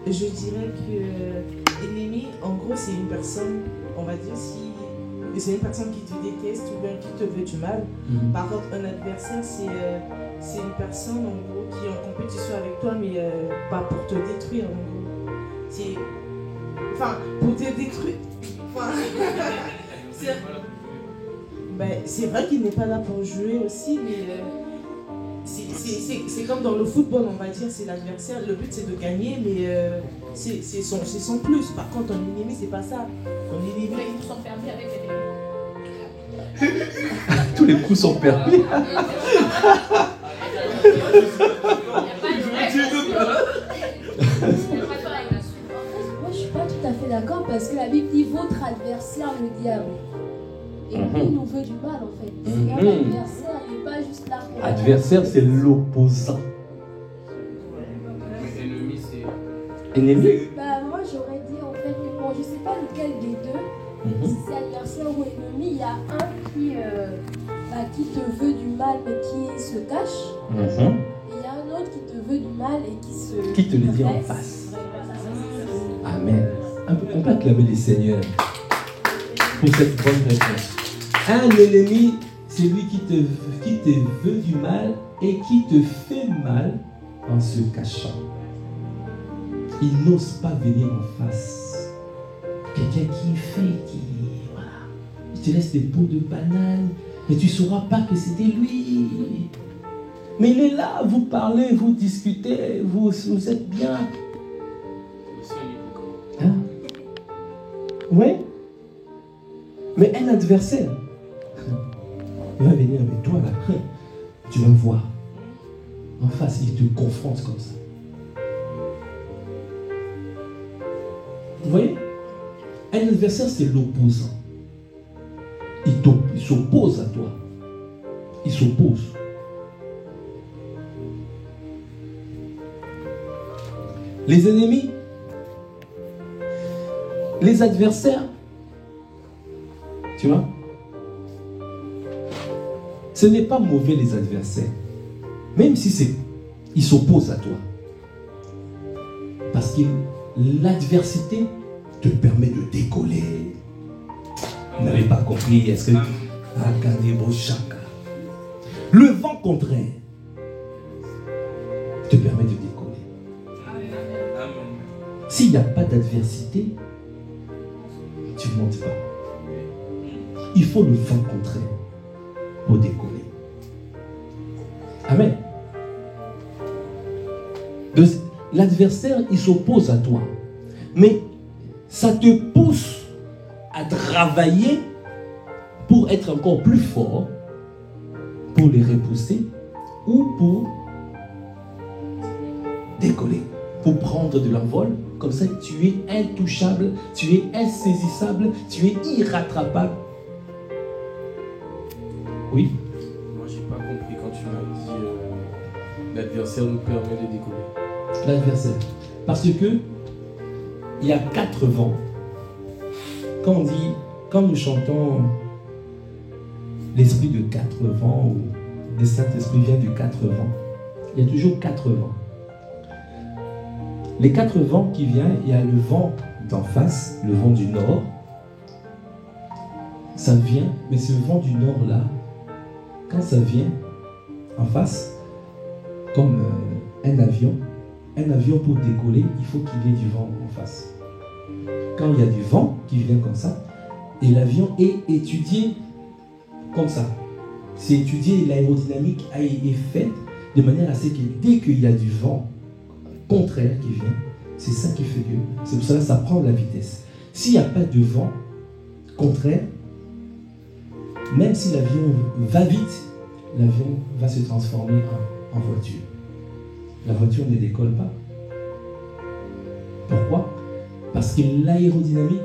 Je dirais que ennemi, en gros, c'est une personne, on va dire, si c'est une personne qui te déteste ou bien qui te veut du mal. Par contre, un adversaire, c'est une personne, en gros, qui est en compétition avec toi, mais pas pour te détruire, en gros. Enfin, pour te détruire. Enfin, c'est vrai qu'il n'est pas là pour jouer aussi, mais c'est comme dans le football, on va dire, c'est l'adversaire. Le but, c'est de gagner, mais c'est son plus. Par contre, ton ennemi, c'est pas ça. Ton ennemi, Ils sont permis avec les ennemis. Tous les coups sont permis. Moi, je suis pas tout à fait d'accord parce que la Bible dit votre adversaire, le diable. Et lui, il nous veut du mal en fait. C'est un adversaire, il n'est pas juste là pour. Adversaire, c'est l'opposant. Ennemi, c'est. Ennemi? Bah, moi, j'aurais dit en fait que bon, je sais pas lequel des deux, si c'est adversaire ou ennemi, il y a un qui te veut du mal mais qui se cache. Et il y a un autre qui te veut du mal et qui te le dit en face. Amen. On peut acclamer les seigneurs pour cette bonne réponse. Un ennemi, c'est lui qui te veut du mal et qui te fait mal en se cachant. Il n'ose pas venir en face. Quelqu'un voilà, il te laisse des pots de banane, mais tu ne sauras pas que c'était lui. Mais il est là, vous parlez, vous discutez, vous êtes bien. Hein? Oui. Mais un adversaire, il va venir avec toi là. Tu vas voir. En face, il te confronte comme ça. Vous voyez? Un adversaire, c'est l'opposant. Il s'oppose à toi. Il s'oppose. Les ennemis, les adversaires, tu vois, ce n'est pas mauvais les adversaires, même si ils s'opposent à toi. Parce que l'adversité te permet de décoller. Vous n'avez pas compris, est-ce que... Le vent contraire te permet de décoller. S'il n'y a pas d'adversité, tu ne montes pas. Il faut le vent contraire pour décoller. Amen. L'adversaire, il s'oppose à toi. Mais ça te pousse à travailler pour être encore plus fort, pour les repousser ou pour décoller, pour prendre de l'envol. Comme ça, tu es intouchable, tu es insaisissable, tu es irrattrapable. Oui? Moi, j'ai pas compris quand tu m'as dit l'adversaire nous permet de décoller. L'adversaire. Parce que il y a 4 vents. Quand nous chantons l'esprit de 4 vents ou le Saint-Esprit vient de 4 vents, il y a toujours 4 vents. Les 4 vents qui viennent, il y a le vent d'en face, le vent du nord. Ça vient, mais ce vent du nord là, quand ça vient en face, comme un avion pour décoller, il faut qu'il y ait du vent en face. Quand il y a du vent qui vient comme ça, et l'avion est étudié comme ça. C'est étudié, l'aérodynamique est faite de manière à ce que dès qu'il y a du vent contraire qui vient, c'est ça qui fait que, c'est pour ça que ça prend de la vitesse. S'il n'y a pas de vent contraire, même si l'avion va vite, l'avion va se transformer en voiture. La voiture ne décolle pas. Pourquoi? Parce que l'aérodynamique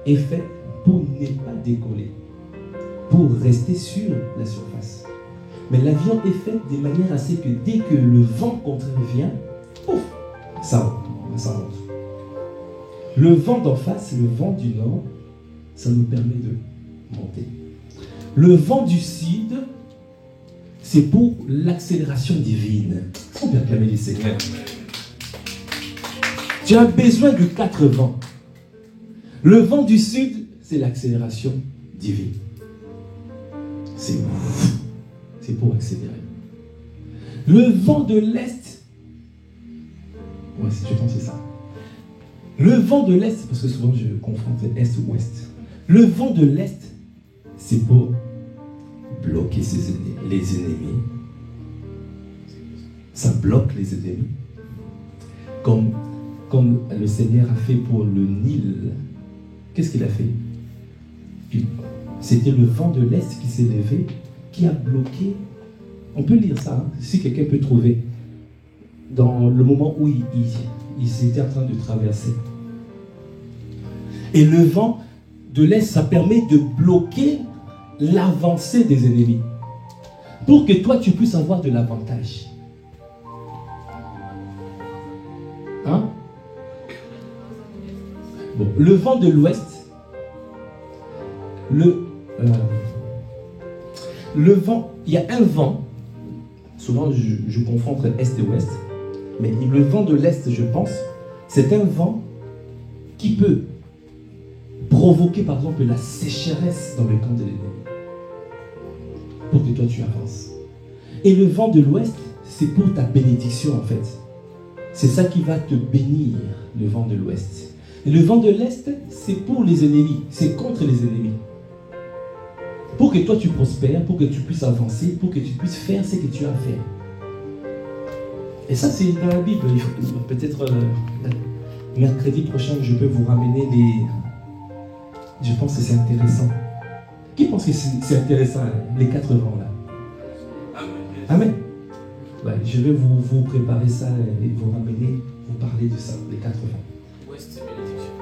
est faite pour ne pas décoller, pour rester sur la surface. Mais l'avion est fait de manière à ce que dès que le vent contraire vient, pouf, ça monte. Le vent d'en face, le vent du nord, ça nous permet de monter. Le vent du sud, c'est pour l'accélération divine. On peut acclamer les seigneurs. Tu as besoin de 4 vents. Le vent du sud, c'est l'accélération divine. C'est pour accélérer. Le vent de l'est, ouais, je pense que c'est ça. Le vent de l'est, parce que souvent je confonds est ou ouest. Le vent de l'est, c'est pour bloquer les ennemis. Ça bloque les ennemis. Comme le Seigneur a fait pour le Nil. Qu'est-ce qu'il a fait? C'était le vent de l'est qui s'est levé, qui a bloqué. On peut lire ça, hein, si quelqu'un peut trouver. Dans le moment où il était en train de traverser. Et le vent de l'est, ça permet de bloquer l'avancée des ennemis. Pour que toi, tu puisses avoir de l'avantage. Hein? Bon, le vent de l'ouest, le vent, il y a un vent, souvent je confonds entre est et ouest, mais le vent de l'est, je pense, c'est un vent qui peut provoquer par exemple la sécheresse dans le camp de l'ennemi pour que toi tu avances. Et le vent de l'ouest, c'est pour ta bénédiction en fait. C'est ça qui va te bénir, le vent de l'ouest. Et le vent de l'est, c'est pour les ennemis, c'est contre les ennemis. Pour que toi tu prospères, pour que tu puisses avancer, pour que tu puisses faire ce que tu as à faire. Et ça c'est dans la Bible. Peut-être mercredi prochain, je peux vous ramener les... Je pense que c'est intéressant. Qui pense que c'est intéressant, les 4 vents là? Amen. Ouais, je vais vous préparer ça et vous ramener, vous parler de ça, les 4 vents. Ouest, c'est bénédiction.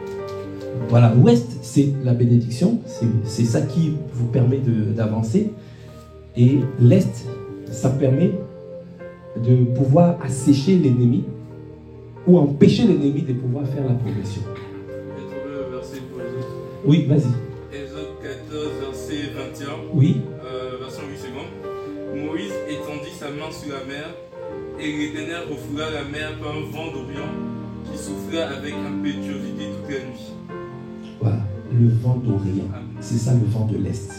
Voilà, ouest, c'est la bénédiction. C'est ça qui vous permet d'avancer. Et l'est, ça permet de pouvoir assécher l'ennemi ou empêcher l'ennemi de pouvoir faire la progression. Je vais trouver le verset pour les autres. Oui, vas-y. Exode 14, verset 21. Oui. Version 8 secondes. Moïse étendit sa main sur la mer, et l'Éternel refoula la mer par un vent d'Orient qui souffla avec impétuosité toute la nuit. Voilà, le vent d'Orient. C'est ça le vent de l'Est.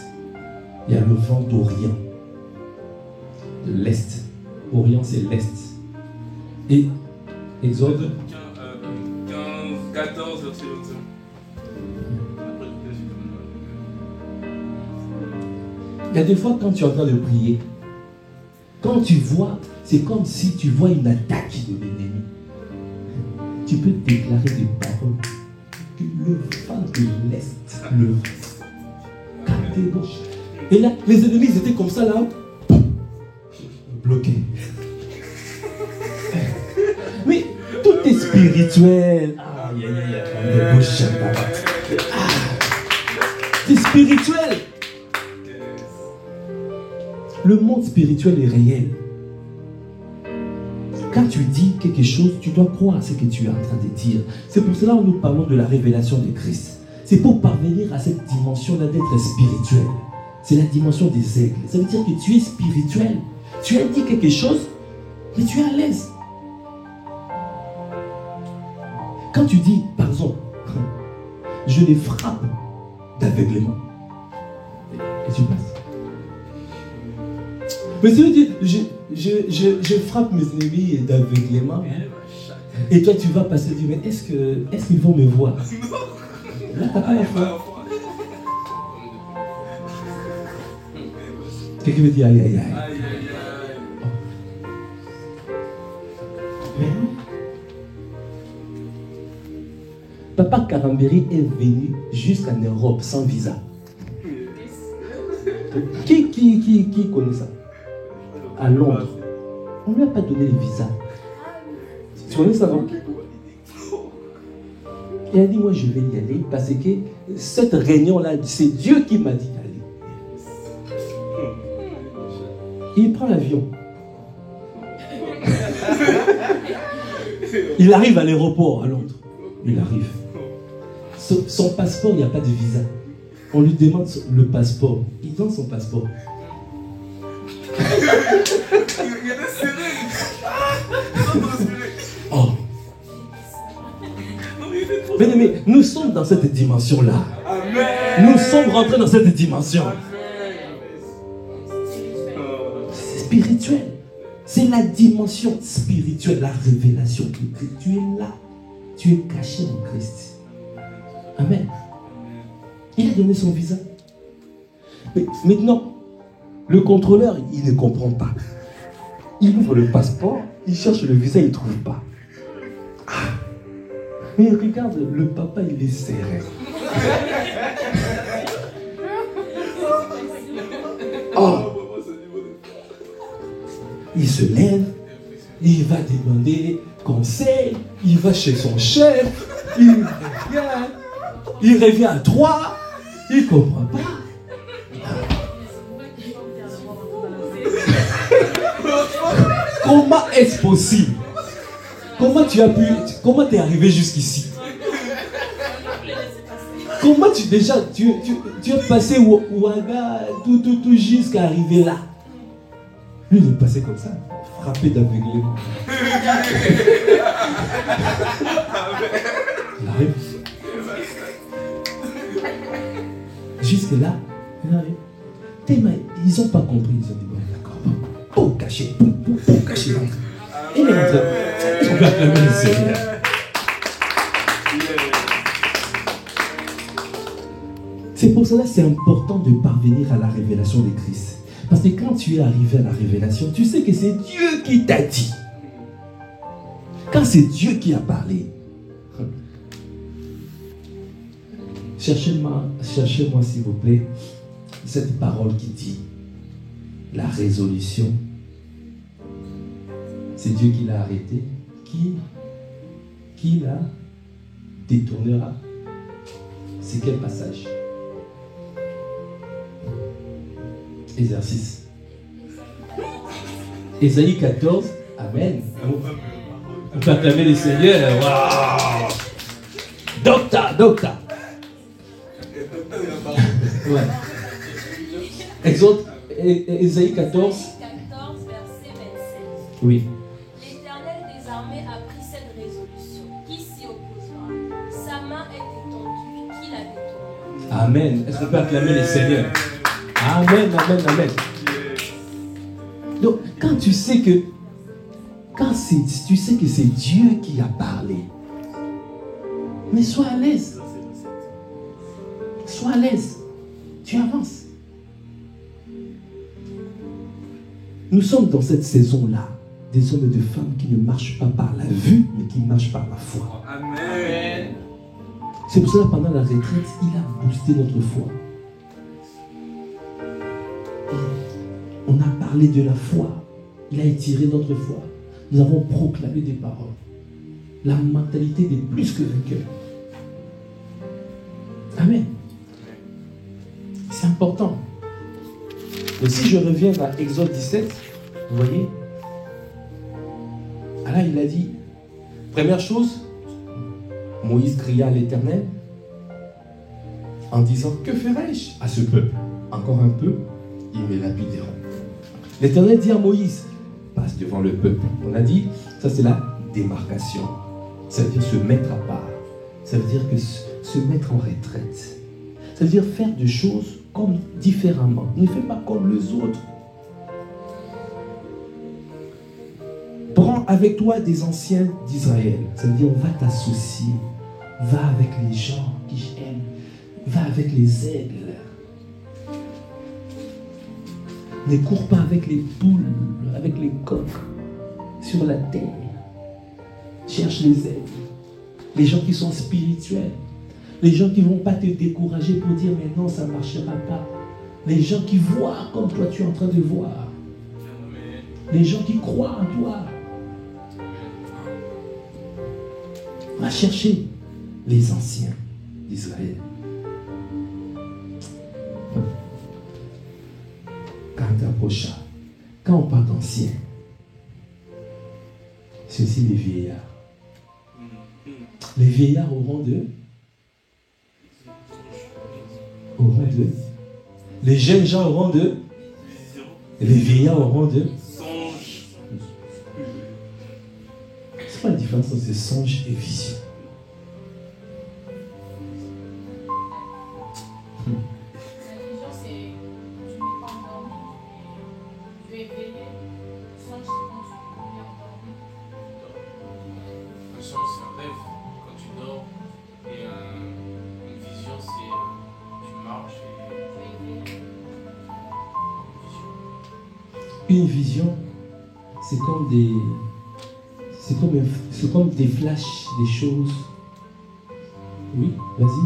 Il y a le vent d'Orient. De l'Est. Orient, c'est l'Est. Et Exode 14, verset 21. Il y a des fois quand tu es en train de prier, quand tu vois, c'est comme si tu vois une attaque de l'ennemi. Tu peux déclarer des paroles. Que le vent de l'Est, le vent. Et là, les ennemis ils étaient comme ça là, bloqués. Mais tout est spirituel. C'est spirituel. Le monde spirituel est réel. Quand tu dis quelque chose, tu dois croire à ce que tu es en train de dire. C'est pour cela que nous parlons de la révélation de Christ. C'est pour parvenir à cette dimension-là d'être spirituel. C'est la dimension des aigles. Ça veut dire que tu es spirituel. Tu as dit quelque chose, mais tu es à l'aise. Quand tu dis, par exemple, je les frappe d'aveuglement, et tu passes. Mais ça veut dire, je frappe mes ennemis d'aveuglement. Et toi, tu vas passer et dire, mais est-ce qu'ils vont me voir? Là, t'as pas la foi. Quelqu'un me dit, aïe, aïe, aïe. Mais non. Papa Karambéry est venu jusqu'en Europe sans visa. Qui connaît ça? À Londres. On ne lui a pas donné le visa. Tu connais ça, non? Il a dit, moi je vais y aller parce que cette réunion-là, c'est Dieu qui m'a dit d'aller. Il prend l'avion. Il arrive à l'aéroport à Londres. Il arrive. Son passeport, il n'y a pas de visa. On lui demande le passeport. Il donne son passeport. Oh. Non mais il était trop Bien-aimés, nous sommes dans cette dimension-là. Nous sommes rentrés dans cette dimension. C'est spirituel. C'est la dimension spirituelle, la révélation de Christ. Tu es là. Tu es caché en Christ. Amen. Il a donné son visa. Mais maintenant, le contrôleur, il ne comprend pas. Il ouvre le passeport, il cherche le visa, il ne trouve pas. Ah. Mais regarde, le papa, il est serré. Oh. Il se lève, il va demander conseil, il va chez son chef, il revient à 3, il ne comprend pas. Comment est-ce possible? Comment tu as pu, comment tu es arrivé jusqu'ici? Comment tu as passé Ouaga tout jusqu'à arriver là? Lui, il est passé comme ça, frappé d'aveuglement. Il arrive. Jusque-là, il arrive. Ils n'ont pas compris, ils ont dit, bon, d'accord, pour cacher. Et il est rentré. On va acclamer le Seigneur. C'est pour cela que c'est important de parvenir à la révélation de Christ. Parce que quand tu es arrivé à la révélation, tu sais que c'est Dieu qui t'a dit. Quand c'est Dieu qui a parlé, cherchez-moi s'il vous plaît, cette parole qui dit la résolution. C'est Dieu qui l'a arrêté. Qui la détournera? C'est quel passage? Exercice. Ésaïe 14. Amen. On peut acclamer les seigneurs. Wow. Docteur. Ouais. Exode, Ésaïe 14. 14, verset 27. Oui. L'Éternel des armées a pris cette résolution. Qui s'y opposera? Sa main est étendue. Qui la détournera? Amen. Est-ce qu'on peut acclamer les seigneurs? Amen. Donc, quand tu sais que c'est Dieu qui a parlé, mais sois à l'aise. Sois à l'aise. Tu avances. Nous sommes dans cette saison-là, des hommes et des femmes qui ne marchent pas par la vue, mais qui marchent par la foi. Amen. C'est pour cela que pendant la retraite, il a boosté notre foi. On a parlé de la foi. Il a étiré notre foi. Nous avons proclamé des paroles. La mentalité des plus que vainqueurs. Amen. C'est important. Et si je reviens à Exode 17, vous voyez, là il a dit, première chose, Moïse cria à l'Éternel en disant, que ferai-je à ce peuple? Encore un peu, ils me lapideront. L'Éternel dit à Moïse, passe devant le peuple. On a dit, ça c'est la démarcation. Ça veut dire se mettre à part. Ça veut dire que se mettre en retraite. Ça veut dire faire des choses comme différemment. Ne fais pas comme les autres. Prends avec toi des anciens d'Israël. Ça veut dire, va t'associer. Va avec les gens qui aiment. Va avec les aigles. Ne cours pas avec les poules, avec les coqs sur la terre. Cherche les aigles. Les gens qui sont spirituels. Les gens qui ne vont pas te décourager pour dire mais non, ça ne marchera pas. Les gens qui voient comme toi tu es en train de voir. Les gens qui croient en toi. Va chercher les anciens d'Israël. Quand on parle d'anciens, c'est aussi les vieillards. Les vieillards auront de. Les jeunes gens auront de. Et les vieillards auront de. C'est pas la différence entre songe et vision. vision, c'est tu n'es pas endormi, tu es éveillé. Le songe, c'est quand tu es endormi. Un songe, c'est un rêve quand tu dors. Et une vision, c'est tu marches et tu es éveillé. Une vision, c'est comme des flashs, des choses. Oui, vas-y. Pour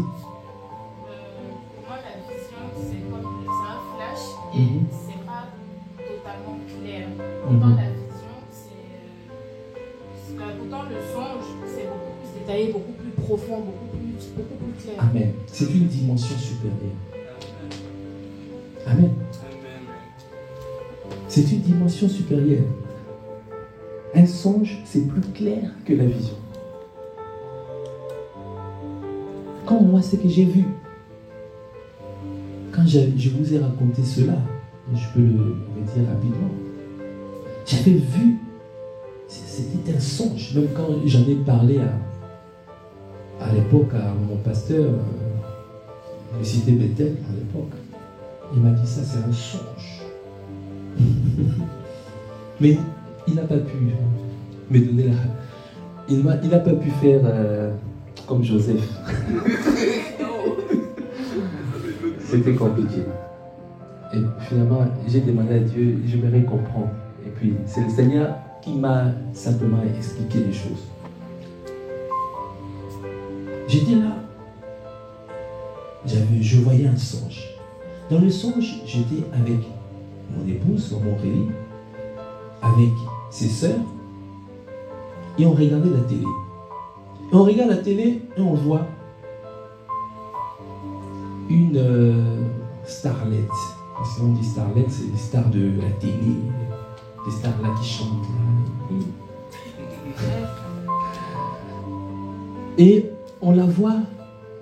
moi, la vision, c'est un flash et c'est pas totalement clair. Pourtant, la vision, pourtant le songe, c'est beaucoup plus détaillé, beaucoup plus profond, beaucoup plus clair. Amen. C'est une dimension supérieure. Amen. C'est une dimension supérieure. Un songe, c'est plus clair que la vision. Comme moi, ce que j'ai vu, quand je vous ai raconté cela, je peux le dire rapidement, j'avais vu, c'était un songe. Même quand j'en ai parlé à l'époque à mon pasteur, de Cité Bethel, à l'époque, il m'a dit ça, c'est un songe. Mais il n'a pas pu me donner la... Il n'a pas pu faire comme Joseph. C'était compliqué. Et finalement, j'ai demandé à Dieu, j'aimerais comprendre. Et puis, c'est le Seigneur qui m'a simplement expliqué les choses. J'étais là. Je voyais un songe. Dans le songe, j'étais avec mon épouse, mon Aurélie, avec ses sœurs, et on regardait la télé. Et on regarde la télé et on voit une starlette. Parce qu'on dit starlette, c'est les stars de la télé, les stars là qui chantent. Et on la voit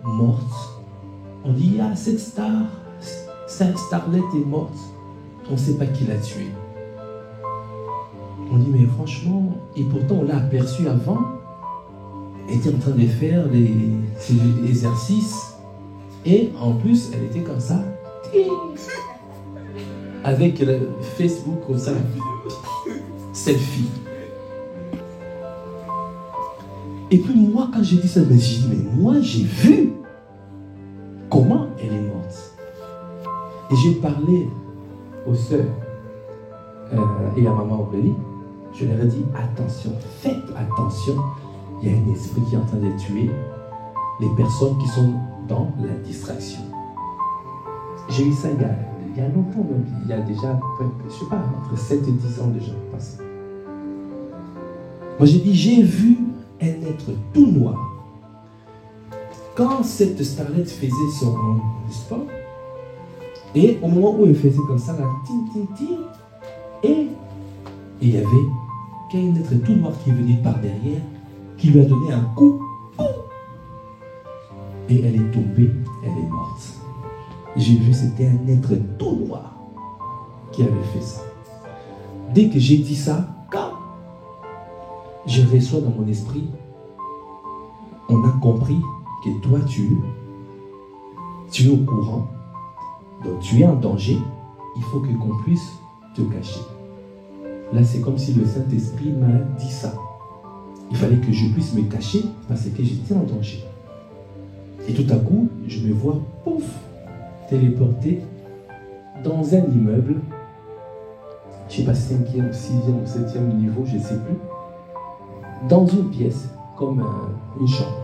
morte. On dit, ah, cette starlette est morte. On ne sait pas qui l'a tuée. On dit, mais franchement, et pourtant on l'a aperçue avant, elle était en train de faire ses exercices, et en plus, elle était comme ça, avec le Facebook comme ça, selfie. Et puis moi, quand j'ai dit ça, j'ai dit, mais moi j'ai vu comment elle est morte. Et j'ai parlé aux sœurs et à maman Aurélie, je leur ai dit, attention, faites attention, il y a un esprit qui est en train de tuer les personnes qui sont dans la distraction. J'ai eu ça il y a longtemps, donc il y a déjà, je ne sais pas, entre 7 et 10 ans déjà passé. Moi j'ai dit, j'ai vu un être tout noir. Quand cette starlette faisait son sport, et au moment où elle faisait comme ça, la ting, et il y avait qu'un être tout noir qui venait par derrière, qui lui a donné un coup, et elle est tombée, elle est morte. J'ai vu, c'était un être tout noir qui avait fait ça. Dès que j'ai dit ça, quand je reçois dans mon esprit, on a compris que toi, tu es au courant, donc tu es en danger, il faut qu'on puisse te cacher. Là, c'est comme si le Saint-Esprit m'a dit ça. Il fallait que je puisse me cacher parce que j'étais en danger. Et tout à coup, je me vois, pouf, téléporté dans un immeuble, je ne sais pas, 5e, 6e ou 7e niveau, je ne sais plus, dans une pièce, comme une chambre.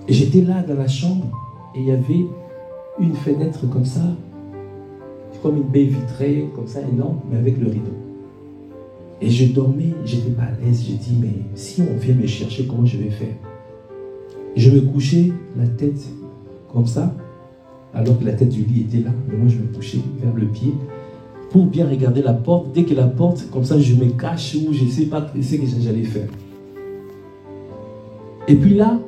Et j'étais là dans la chambre et il y avait une fenêtre comme ça, comme une baie vitrée, comme ça, énorme, mais avec le rideau. Et je dormais, j'étais pas à l'aise, j'ai dit, mais si on vient me chercher, comment je vais faire? Et je me couchais la tête comme ça, alors que la tête du lit était là, mais moi je me couchais vers le pied, pour bien regarder la porte. Dès que la porte, comme ça, je me cache ou je ne sais pas ce que j'allais faire. Et puis là,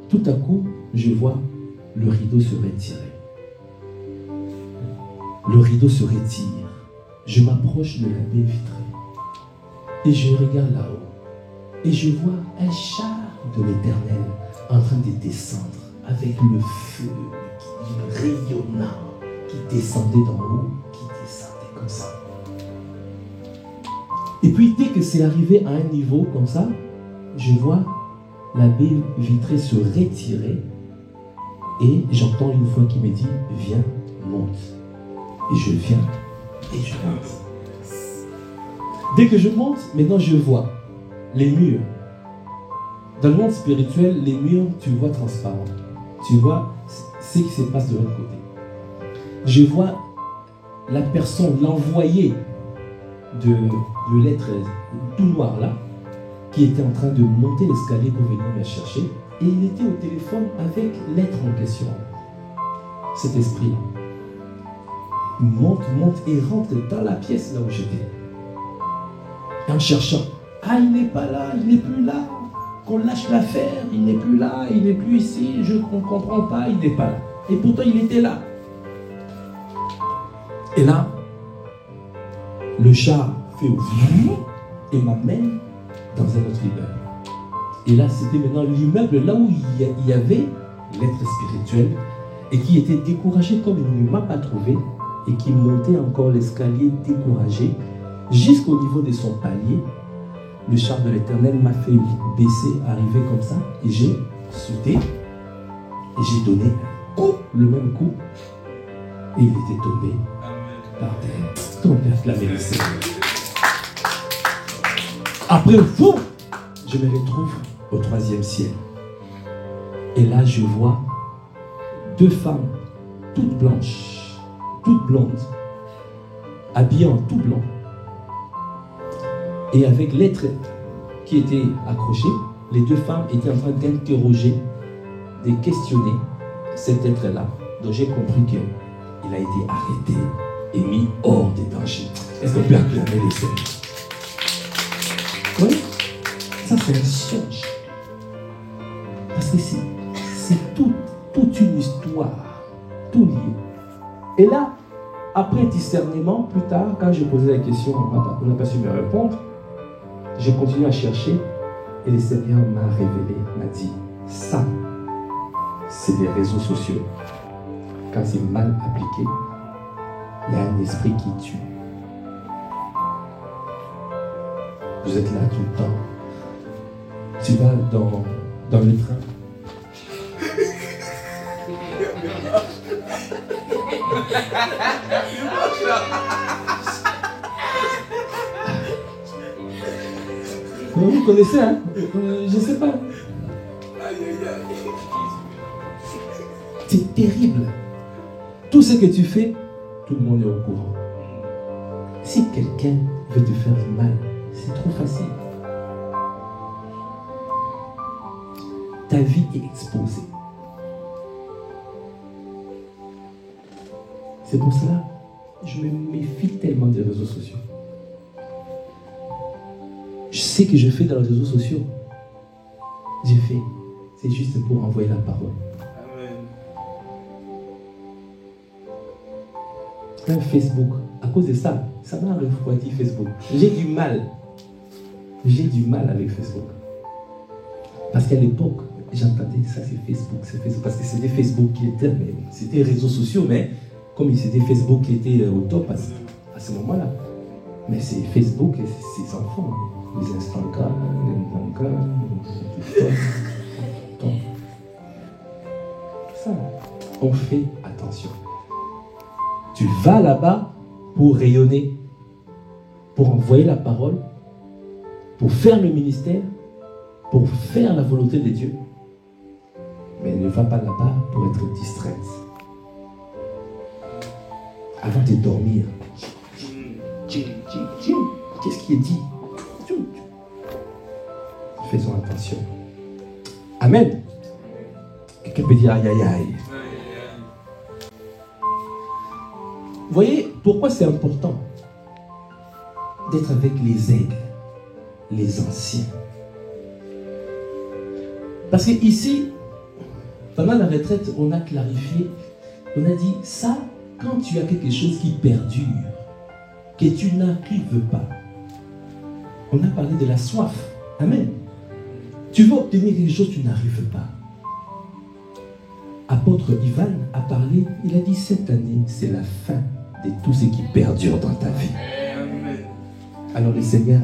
tout à coup, je vois le rideau se retirer. Le rideau se retire. Je m'approche de la baie vitrée. Et je regarde là-haut. Et je vois un char de l'Éternel en train de descendre avec le feu il rayonna, qui descendait d'en haut, qui descendait comme ça. Et puis dès que c'est arrivé à un niveau comme ça, je vois la baie vitrée se retirer et j'entends une voix qui me dit « Viens, monte ». Et je viens et je monte. Dès que je monte, maintenant je vois les murs. Dans le monde spirituel, les murs, tu vois transparent. Tu vois ce qui se passe de l'autre côté. Je vois la personne, l'envoyé de l'être tout noir là, qui était en train de monter l'escalier pour venir me chercher. Et il était au téléphone avec l'être en question. Cet esprit-là. Monte et rentre dans la pièce là où j'étais. Et en cherchant, ah, il n'est pas là, il n'est plus là. Qu'on lâche l'affaire, il n'est plus là, il n'est plus ici, je ne comprends pas, il n'est pas là. Et pourtant, il était là. Et là, le char fait et m'amène dans un autre immeuble. Et là, c'était maintenant l'immeuble là où il y avait l'être spirituel et qui était découragé comme il ne m'a pas trouvé et qui montait encore l'escalier découragé jusqu'au niveau de son palier. Le char de l'Éternel m'a fait baisser, arriver comme ça, et j'ai sauté, et j'ai donné un coup, le même coup, et il était tombé par terre. Tombé à flammer le Seigneur. Après, fou, je me retrouve au 3e ciel. Et là, je vois 2 femmes, toutes blanches, toutes blondes, habillées en tout blanc. Et avec l'être qui était accroché, les 2 femmes étaient en train d'interroger, de questionner cet être-là. Donc j'ai compris qu'il a été arrêté et mis hors des dangers. Est-ce qu'on peut acclamer les Seigneurs? Oui, ça c'est un songe. Parce que c'est toute une histoire, tout lié. Et là, après discernement, plus tard, quand je posais la question, on n'a pas su me répondre. J'ai continué à chercher et le Seigneur m'a révélé, m'a dit, ça, c'est des réseaux sociaux. Quand c'est mal appliqué, il y a un esprit qui tue. Vous êtes là tout le temps. Tu vas dans le train. Vous connaissez, hein? Je ne sais pas. C'est terrible. Tout ce que tu fais, tout le monde est au courant. Si quelqu'un veut te faire du mal, c'est trop facile. Ta vie est exposée. C'est pour cela que je me méfie tellement des réseaux sociaux. Je sais que je fais dans les réseaux sociaux. J'ai fait. C'est juste pour envoyer la parole. Amen. Un Facebook, à cause de ça, ça m'a refroidi Facebook. J'ai du mal. J'ai du mal avec Facebook. Parce qu'à l'époque, j'entendais ça, c'est Facebook. Parce que c'était Facebook qui était, mais c'était les réseaux sociaux, mais comme c'était Facebook qui était au top à ce moment-là. Mais c'est Facebook et ses enfants. Les Instagram, les TikTok. Ça, on fait attention. Tu vas là-bas pour rayonner, pour envoyer la parole, pour faire le ministère, pour faire la volonté de Dieu. Mais ne va pas là-bas pour être distraite. Avant de dormir, qu'est-ce qui est dit? Faisons attention. Amen. Quelqu'un peut dire aïe aïe aïe. Vous voyez pourquoi c'est important d'être avec les aigles, les anciens. Parce que ici, pendant la retraite, on a clarifié, on a dit ça, quand tu as quelque chose qui perdure, que tu n'arrives pas. On a parlé de la soif. Amen. Tu veux obtenir quelque chose, tu n'arrives pas. Apôtre Ivan a parlé, il a dit cette année, c'est la fin de tout ce qui perdure dans ta vie. Alors le Seigneur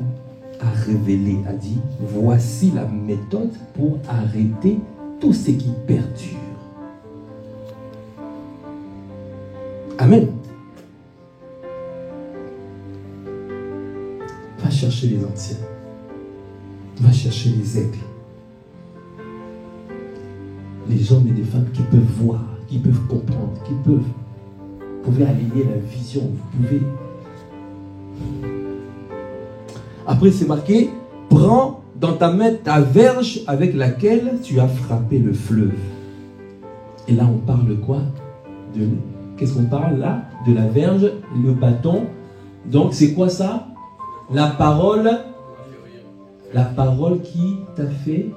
a révélé, a dit, voici la méthode pour arrêter tout ce qui perdure. Amen. Va chercher les anciens. Va chercher les aigles. Les hommes et les femmes qui peuvent voir, qui peuvent comprendre, qui peuvent. Vous pouvez aligner la vision, vous pouvez. Après, c'est marqué, prends dans ta main ta verge avec laquelle tu as frappé le fleuve. Et là, on parle de quoi? Qu'est-ce qu'on parle là? De la verge, le bâton. Donc, c'est quoi ça? La parole qui t'a fait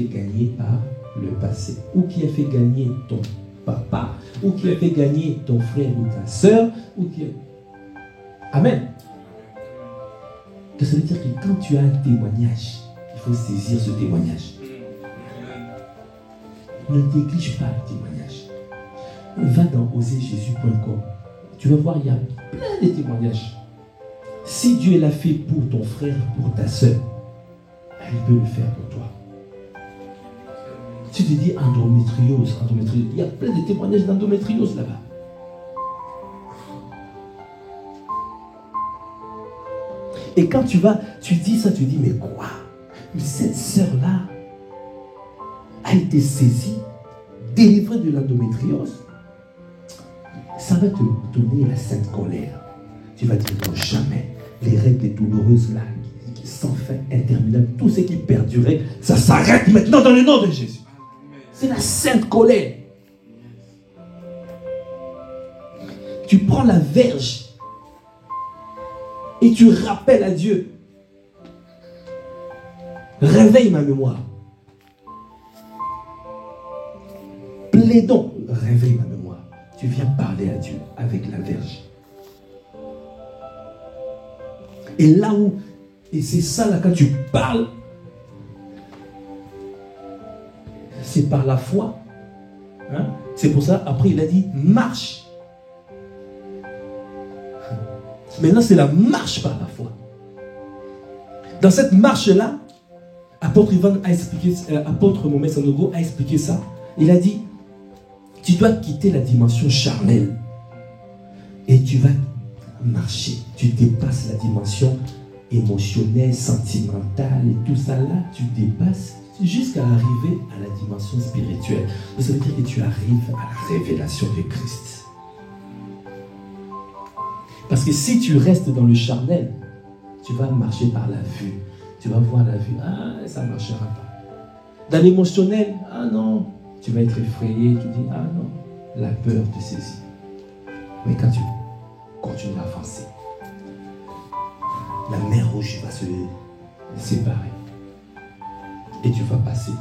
gagner par le passé, ou qui a fait gagner ton papa, ou qui a fait gagner ton frère ou ta soeur, ou qui... Amen. Que ça veut dire que quand tu as un témoignage, il faut saisir ce témoignage. Ne néglige pas le témoignage. Va dans oserjésus.com. Tu vas voir, il y a plein de témoignages. Si Dieu l'a fait pour ton frère, pour ta soeur, il peut le faire pour toi. Tu te dis endométriose, il y a plein de témoignages d'endométriose là-bas. Et quand tu dis ça, tu dis, mais quoi? Mais cette sœur-là a été saisie, délivrée de l'endométriose. Ça va te donner la sainte colère. Tu vas dire, non, jamais. Les règles douloureuses là, sans fin, interminables, tout ce qui perdurait, ça s'arrête maintenant dans le nom de Jésus. C'est la sainte colère. Tu prends la verge et tu rappelles à Dieu. Réveille ma mémoire. Plaidons, réveille ma mémoire. Tu viens parler à Dieu avec la verge. Et là où, et c'est ça là, quand tu parles, c'est par la foi. Hein? C'est pour ça, après il a dit, marche. Maintenant, c'est la marche par la foi. Dans cette marche-là, apôtre Ivan a expliqué, apôtre Mohamed Sanogo a expliqué ça. Il a dit, tu dois quitter la dimension charnelle et tu vas marcher. Tu dépasses la dimension émotionnelle, sentimentale et tout ça là, tu dépasses jusqu'à arriver à la dimension spirituelle. Ça veut dire que tu arrives à la révélation de Christ. Parce que si tu restes dans le charnel, tu vas marcher par la vue. Tu vas voir la vue. Ah, ça ne marchera pas. Dans l'émotionnel, ah non. Tu vas être effrayé. Tu dis, ah non. La peur te saisit. Mais quand tu continues à avancer, la mer rouge va se séparer. Et tu vas passer.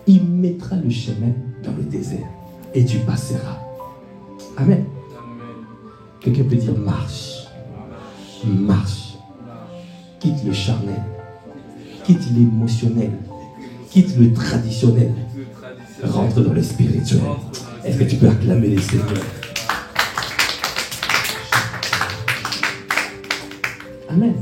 Il mettra le chemin dans le désert. Et tu passeras. Amen. Quelqu'un peut dire marche. Marche. Quitte le charnel. Quitte l'émotionnel. Quitte le traditionnel. Rentre dans le spirituel. Est-ce que tu peux acclamer les Seigneurs? Amen.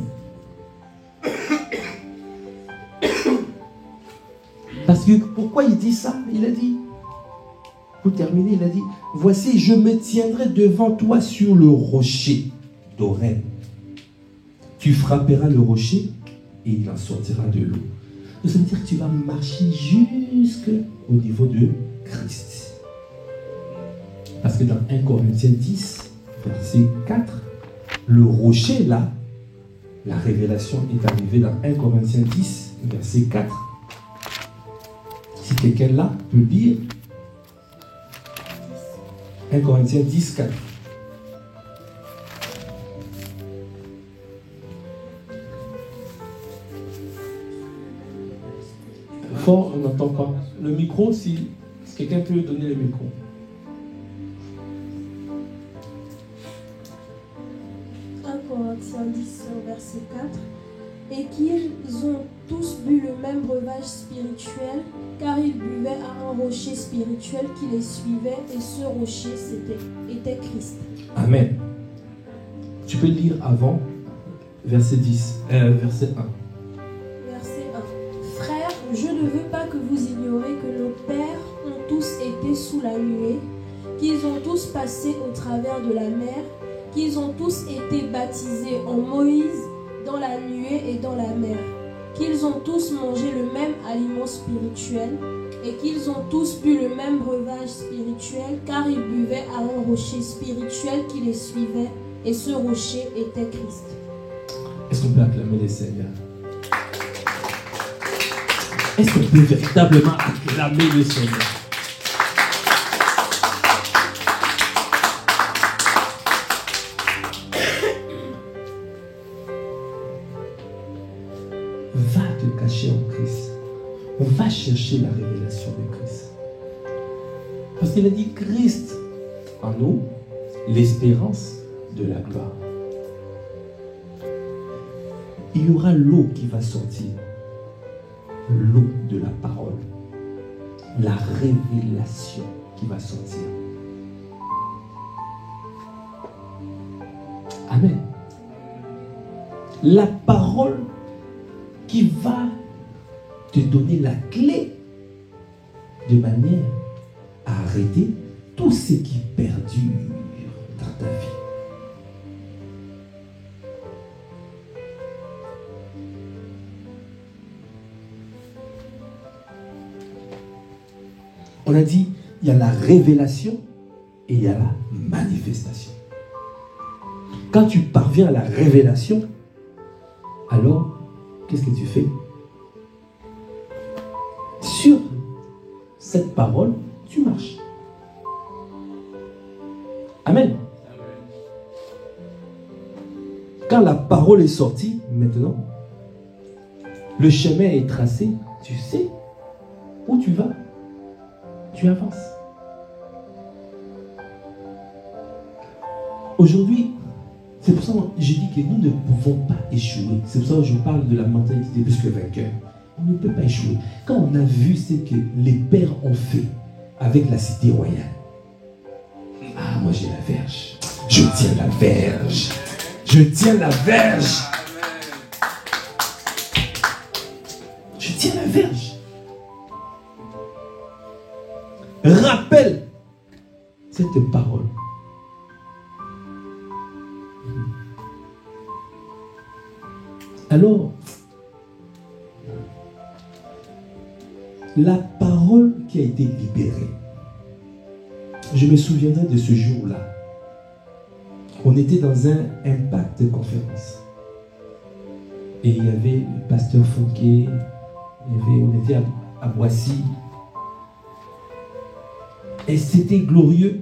Parce que pourquoi il dit ça? Il a dit, pour terminer, il a dit, voici, je me tiendrai devant toi sur le rocher d'Oreb. Tu frapperas le rocher et il en sortira de l'eau. Ça veut dire que tu vas marcher jusqu'au niveau de Christ. Parce que dans 1 Corinthiens 10, verset 4, le rocher là, la révélation est arrivée dans 1 Corinthiens 10, verset 4. Si quelqu'un là peut lire 1 Corinthiens 10, 4. Fort, on n'entend pas. Le micro, si quelqu'un peut donner le micro. Corinthiens 10, verset 4. et qu'ils ont tous bu le même breuvage spirituel, car ils buvaient à un rocher spirituel qui les suivait, et ce rocher était Christ. Amen. Tu peux lire avant, verset 10, verset 1. Verset 1. Frères, je ne veux pas que vous ignoriez que nos pères ont tous été sous la nuée, qu'ils ont tous passé au travers de la mer, qu'ils ont tous été baptisés en Moïse dans la nuée et dans la mer, qu'ils ont tous mangé le même aliment spirituel et qu'ils ont tous bu le même breuvage spirituel, car ils buvaient à un rocher spirituel qui les suivait, et ce rocher était Christ. Est-ce qu'on peut acclamer le Seigneur? Est-ce qu'on peut véritablement acclamer le Seigneur? Va te cacher en Christ. On va chercher la révélation de Christ. Parce qu'il a dit Christ en nous, l'espérance de la gloire. Il y aura l'eau qui va sortir. L'eau de la parole. La révélation qui va sortir. Amen. La parole qui va te donner la clé de manière à arrêter tout ce qui perdure dans ta vie. On a dit, il y a la révélation et il y a la manifestation. Quand tu parviens à la révélation, alors, qu'est-ce que tu fais? Sur cette parole, tu marches. Amen. Quand la parole est sortie, maintenant, le chemin est tracé, tu sais où tu vas. Tu avances. Aujourd'hui, c'est pour ça que je dis que nous ne pouvons pas échouer. C'est pour ça que je parle de la mentalité plus que vainqueur. On ne peut pas échouer. Quand on a vu ce que les pères ont fait avec la cité royale. Ah, moi j'ai la verge. Je tiens la verge. Je tiens la verge. Je tiens la verge. Rappelle cette parole. Alors, la parole qui a été libérée, je me souviendrai de ce jour-là. On était dans un impact de conférence. Et il y avait le pasteur Fouquet, on était à Boissy. Et c'était glorieux.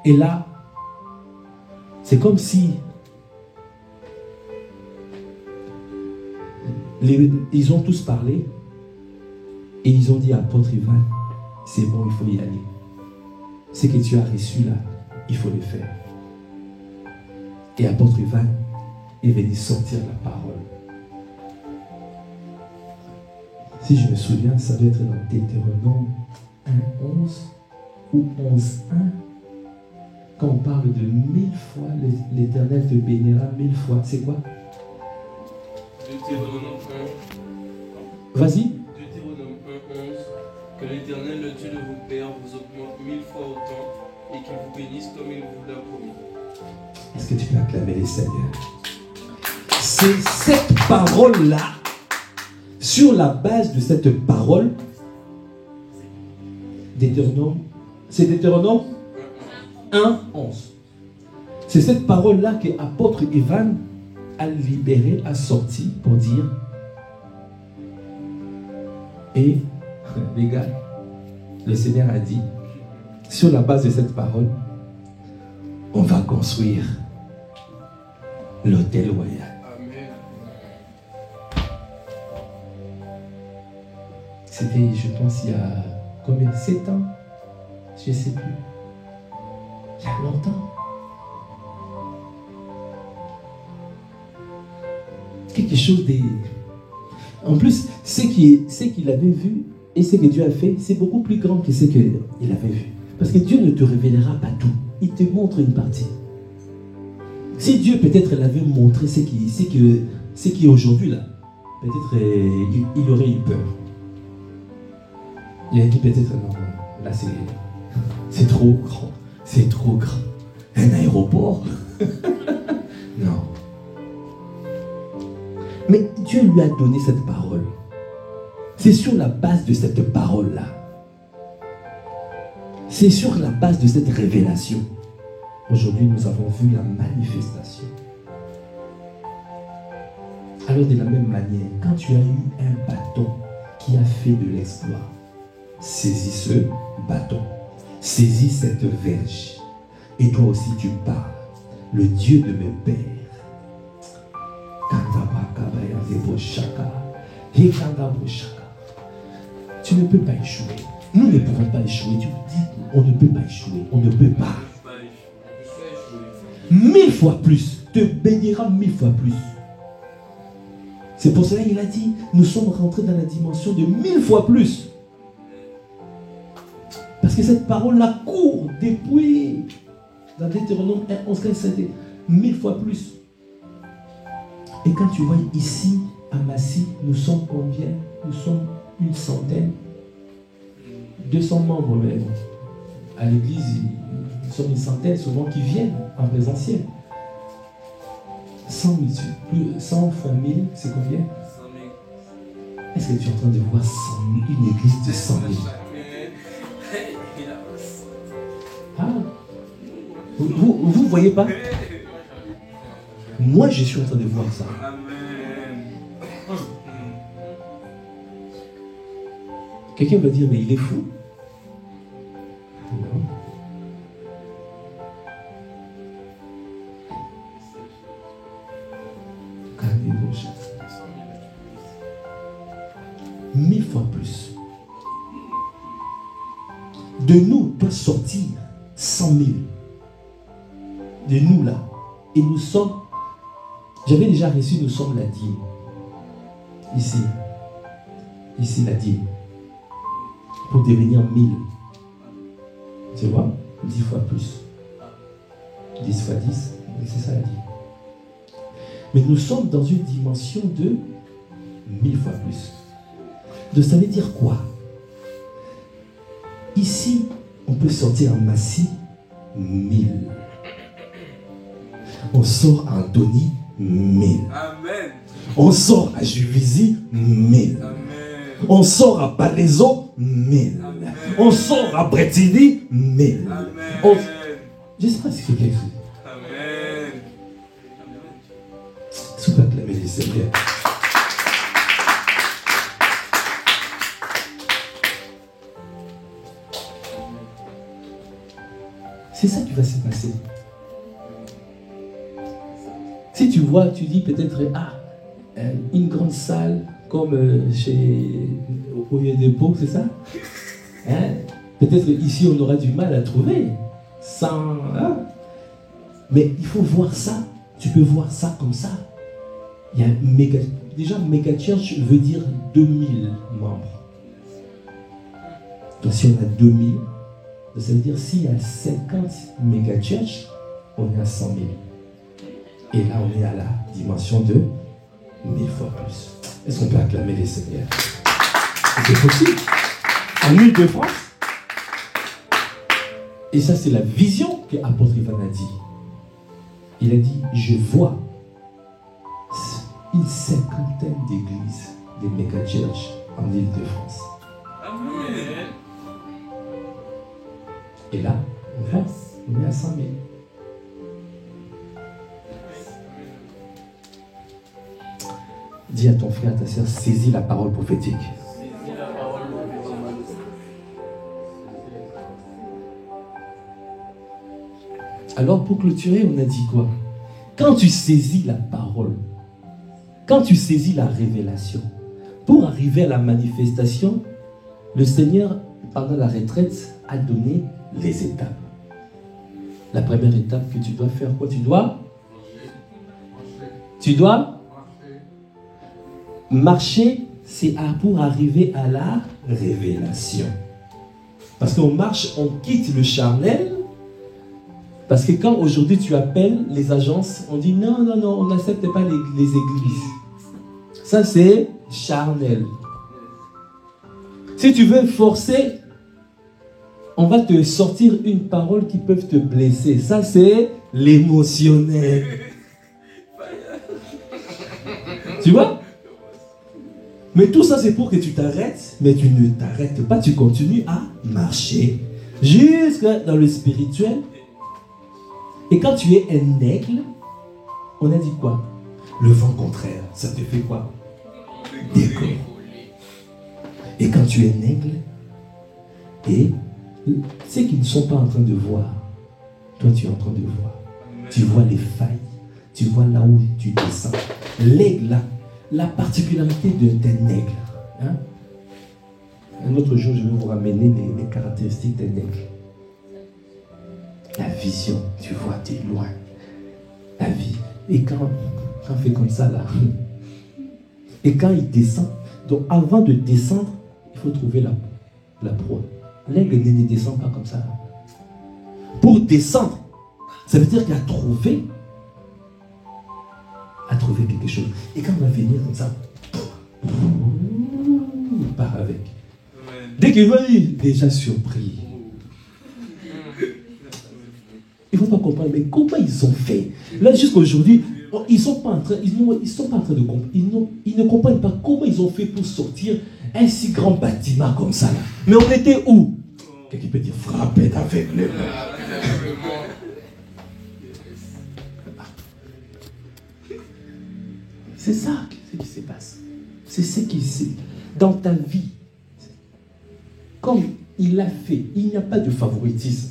Et là, c'est comme si ils ont tous parlé et ils ont dit à l'apôtre Ivan, c'est bon, il faut y aller. Ce que tu as reçu là, il faut le faire. Et l'apôtre Ivan est venu sortir la parole. Si je me souviens, ça doit être dans Deutéronome 1:11 ou 11:1. Quand on parle de 1000 fois, l'Éternel te bénira 1000 fois. C'est quoi? Deutéronome 1. Vas-y. Deutéronome 1:11. Que l'Éternel, le Dieu de vos pères, vous augmente 1000 fois autant et qu'il vous bénisse comme il vous l'a promis. Est-ce que tu peux acclamer les Seigneurs? C'est cette parole-là, sur la base de cette parole, Deutéronome, c'est Deutéronome 1:11. C'est cette parole-là que l'apôtre Ivan a libéré, a sorti pour dire, et les gars, le Seigneur a dit, sur la base de cette parole, on va construire l'hôtel royal. Amen. C'était, je pense, il y a combien? 7 ans? Je ne sais plus. Il y a longtemps. quelque chose de... En plus, ce qu'il avait vu et ce que Dieu a fait, c'est beaucoup plus grand que ce qu'il avait vu. Parce que Dieu ne te révélera pas tout. Il te montre une partie. Si Dieu peut-être l'avait montré ce qui est aujourd'hui là, peut-être il aurait eu peur. Il a dit peut-être non, là c'est trop grand. C'est trop grand. Un aéroport? Non. Mais Dieu lui a donné cette parole. C'est sur la base de cette parole-là. C'est sur la base de cette révélation. Aujourd'hui, nous avons vu la manifestation. Alors, de la même manière, quand tu as eu un bâton qui a fait de l'exploit, saisis ce bâton. Saisis cette verge. Et toi aussi, tu parles. Le Dieu de mes pères. Tu ne peux pas échouer. Nous ne pouvons pas échouer. Tu me dis, on ne peut pas échouer. On ne peut pas. 1000 fois plus. Te bénira 1000 fois plus. C'est pour cela qu'il a dit, nous sommes rentrés dans la dimension de 1000 fois plus. Parce que cette parole-là court depuis, dans Deutéronome 1, 11, 15, 17, 1000 fois plus. Et quand tu vois ici, à Massy, nous sommes combien? Nous sommes une centaine, 200 membres même. À l'église, nous sommes une centaine souvent qui viennent en présentiel. 100 fois 1000, c'est combien? 100 000. Est-ce que tu es en train de voir 100 000, une église de 100 000? Ah, vous voyez pas? Moi, je suis en train de voir ça. Quelqu'un va dire, mais il est fou. Non. Mille fois plus. De nous doit sortir 100 000. De nous là. Et nous sommes, j'avais déjà reçu, nous sommes la dîme. Ici la dîme. Pour devenir 1000. Tu vois? 10 fois plus. 10 fois 10, c'est ça la dîme. Mais nous sommes dans une dimension de 1000 fois plus. Donc ça veut dire quoi? Ici, on peut sortir en Massy 1000. On sort à Antony 1000. Amen. On sort à Juvisy 1000. Amen. On sort à Palaiso 1000. Amen. On sort à Bretigny 1000. Amen. Je ne sais pas si c'est quelque chose. Amen. Sous acclamer les Seigneurs. C'est ça qui va se passer. Si tu vois, tu dis peut-être, une grande salle comme chez Oyedepo, c'est ça? Hein? Peut-être ici on aura du mal à trouver. Sans, hein? Mais il faut voir ça. Tu peux voir ça comme ça. Il y a déjà, méga church veut dire 2000 membres. Donc si on a 2000, ça veut dire s'il y a 50 méga church, on est à 100 000. Et là, on est à la dimension de 1000 fois plus. Est-ce qu'on peut acclamer les Seigneurs? C'est possible. En Île-de-France. Et ça, c'est la vision que l'apôtre Ivan a dit. Il a dit, je vois une cinquantaine d'églises, des méga church en Île-de-France. Amen. Et là, on est à 100 000. Dis à ton frère, à ta soeur, saisis la parole prophétique. Alors pour clôturer, on a dit quoi? Quand tu saisis la parole, quand tu saisis la révélation, pour arriver à la manifestation, le Seigneur, pendant la retraite, a donné les étapes. La première étape que tu dois faire, quoi? Tu dois marcher, c'est pour arriver à la révélation. Parce qu'on marche, on quitte le charnel. Parce que quand aujourd'hui tu appelles les agences, on dit non, on n'accepte pas les églises. Ça c'est charnel. Si tu veux forcer, on va te sortir une parole qui peut te blesser. Ça c'est l'émotionnel. Tu vois? Mais tout ça c'est pour que tu t'arrêtes, mais tu ne t'arrêtes pas, tu continues à marcher jusque dans le spirituel. Et quand tu es un aigle, on a dit quoi? Le vent contraire, ça te fait quoi? Décoller. Et quand tu es un aigle, et ceux qui ne sont pas en train de voir, toi tu es en train de voir. Tu vois les failles, tu vois là où tu descends. L'aigle, là, la particularité d'un aigle. Hein? Un autre jour, je vais vous ramener les caractéristiques d'un aigle. La vision, tu vois, tu es loin. La vie. Et quand on fait comme ça, là, et quand il descend, donc avant de descendre, il faut trouver la proie. L'aigle ne descend pas comme ça. Pour descendre, ça veut dire qu'il a trouvé quelque chose. Et quand on va venir comme ça, il part avec. Dès qu'il va, il est déjà surpris. Ils ne vont pas comprendre, mais comment ils ont fait? Là, jusqu'aujourd'hui, ils ne sont pas en train de comprendre. Ils ne comprennent pas comment ils ont fait pour sortir un si grand bâtiment comme ça. Là. Mais on était où? Quelqu'un peut dire frapper avec les mains. C'est ça qui se passe. C'est ce qui se passe dans ta vie. Comme il l'a fait, il n'y a pas de favoritisme.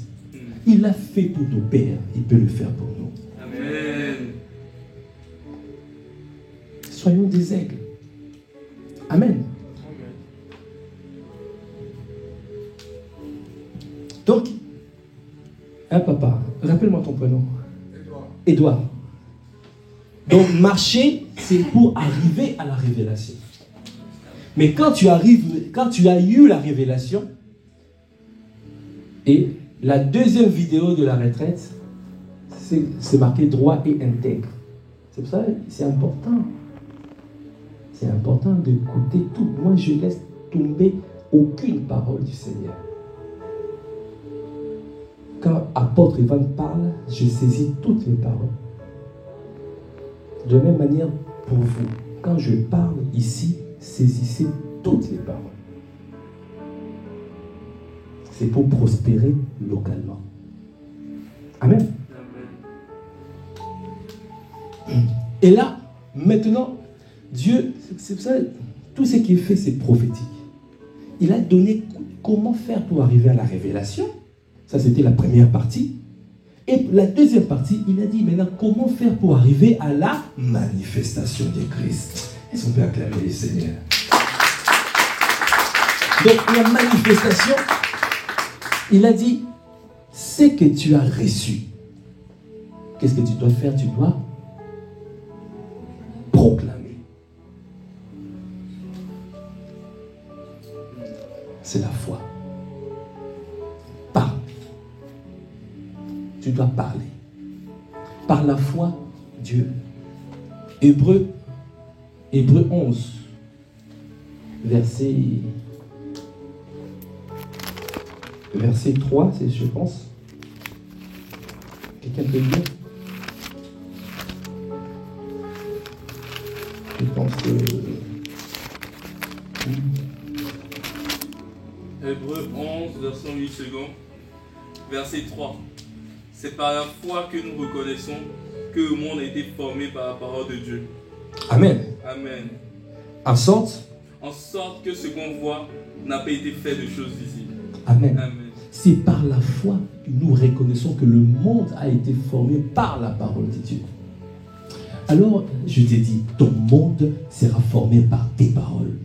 Il l'a fait pour nos pères, il peut le faire pour nous. Amen. Soyons des aigles. Amen. Donc, papa, rappelle-moi ton prénom. Édouard. Donc, marcher, c'est pour arriver à la révélation. Mais quand tu as eu la révélation, et la deuxième vidéo de la retraite, c'est marqué droit et intègre. C'est pour ça que c'est important. C'est important d'écouter tout. Moi, je laisse tomber aucune parole du Seigneur. Quand apôtre Ivan parle, je saisis toutes les paroles. De la même manière pour vous. Quand je parle ici, saisissez toutes les paroles. C'est pour prospérer localement. Amen. Et là, maintenant, Dieu, c'est pour ça, tout ce qui est fait, c'est prophétique. Il a donné comment faire pour arriver à la révélation. Ça, c'était la première partie. Et la deuxième partie, il a dit maintenant comment faire pour arriver à la manifestation de Christ. Est-ce qu'on peut acclamer le Seigneur? Donc, la manifestation, il a dit, ce que tu as reçu, qu'est-ce que tu dois faire? Tu dois proclamer. C'est la foi. Parle. Tu dois parler. Par la foi, Dieu. Hébreu 11, verset 3, c'est, je pense. Quelqu'un peut lire? Je pense que... Hébreu 11, verset 8 secondes. Verset 3. C'est par la foi que nous reconnaissons que le monde a été formé par la parole de Dieu. Amen. Amen. En sorte que ce qu'on voit n'a pas été fait de choses visibles. Amen. Amen. C'est par la foi que nous reconnaissons que le monde a été formé par la parole de Dieu. Alors, je t'ai dit, ton monde sera formé par tes paroles.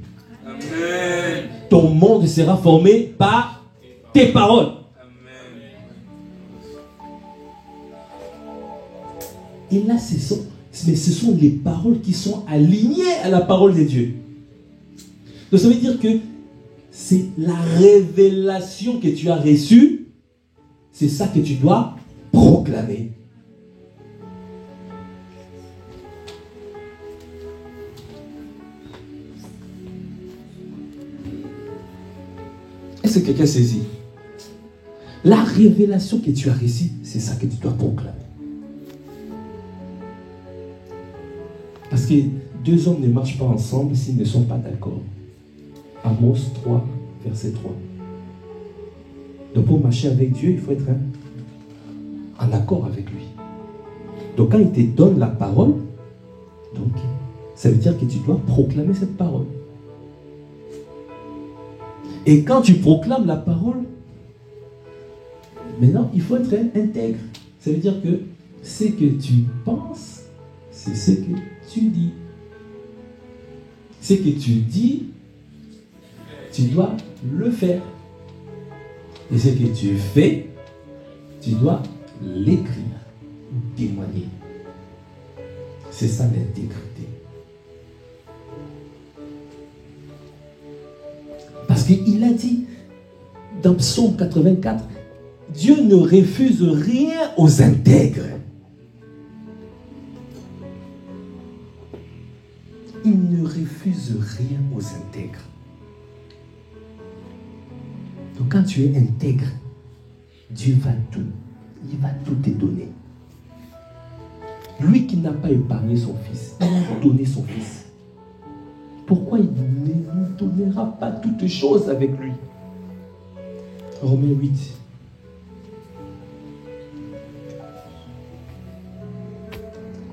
Amen. Ton monde sera formé par tes paroles. Amen. Et là, ce sont les paroles qui sont alignées à la parole de Dieu. Donc ça veut dire que c'est la révélation que tu as reçue, c'est ça que tu dois proclamer. Est-ce que quelqu'un saisit? La révélation que tu as reçue, c'est ça que tu dois proclamer. Parce que deux hommes ne marchent pas ensemble s'ils ne sont pas d'accord. Amos 3, verset 3. Donc pour marcher avec Dieu, il faut être en accord avec lui. Donc quand il te donne la parole, donc, ça veut dire que tu dois proclamer cette parole. Et quand tu proclames la parole, maintenant, il faut être intègre. Ça veut dire que ce que tu penses, c'est ce que tu dis. Ce que tu dis, tu dois le faire. Et ce que tu fais, tu dois l'écrire ou témoigner. C'est ça l'intégrité. Parce qu'il a dit dans Psaume 84, Dieu ne refuse rien aux intègres. Il ne refuse rien aux intègres. Donc quand tu es intègre, Dieu va tout. Il va tout te donner. Lui qui n'a pas épargné son fils, il a donné son fils. Pourquoi il ne nous donnera pas toutes choses avec lui? Romains 8.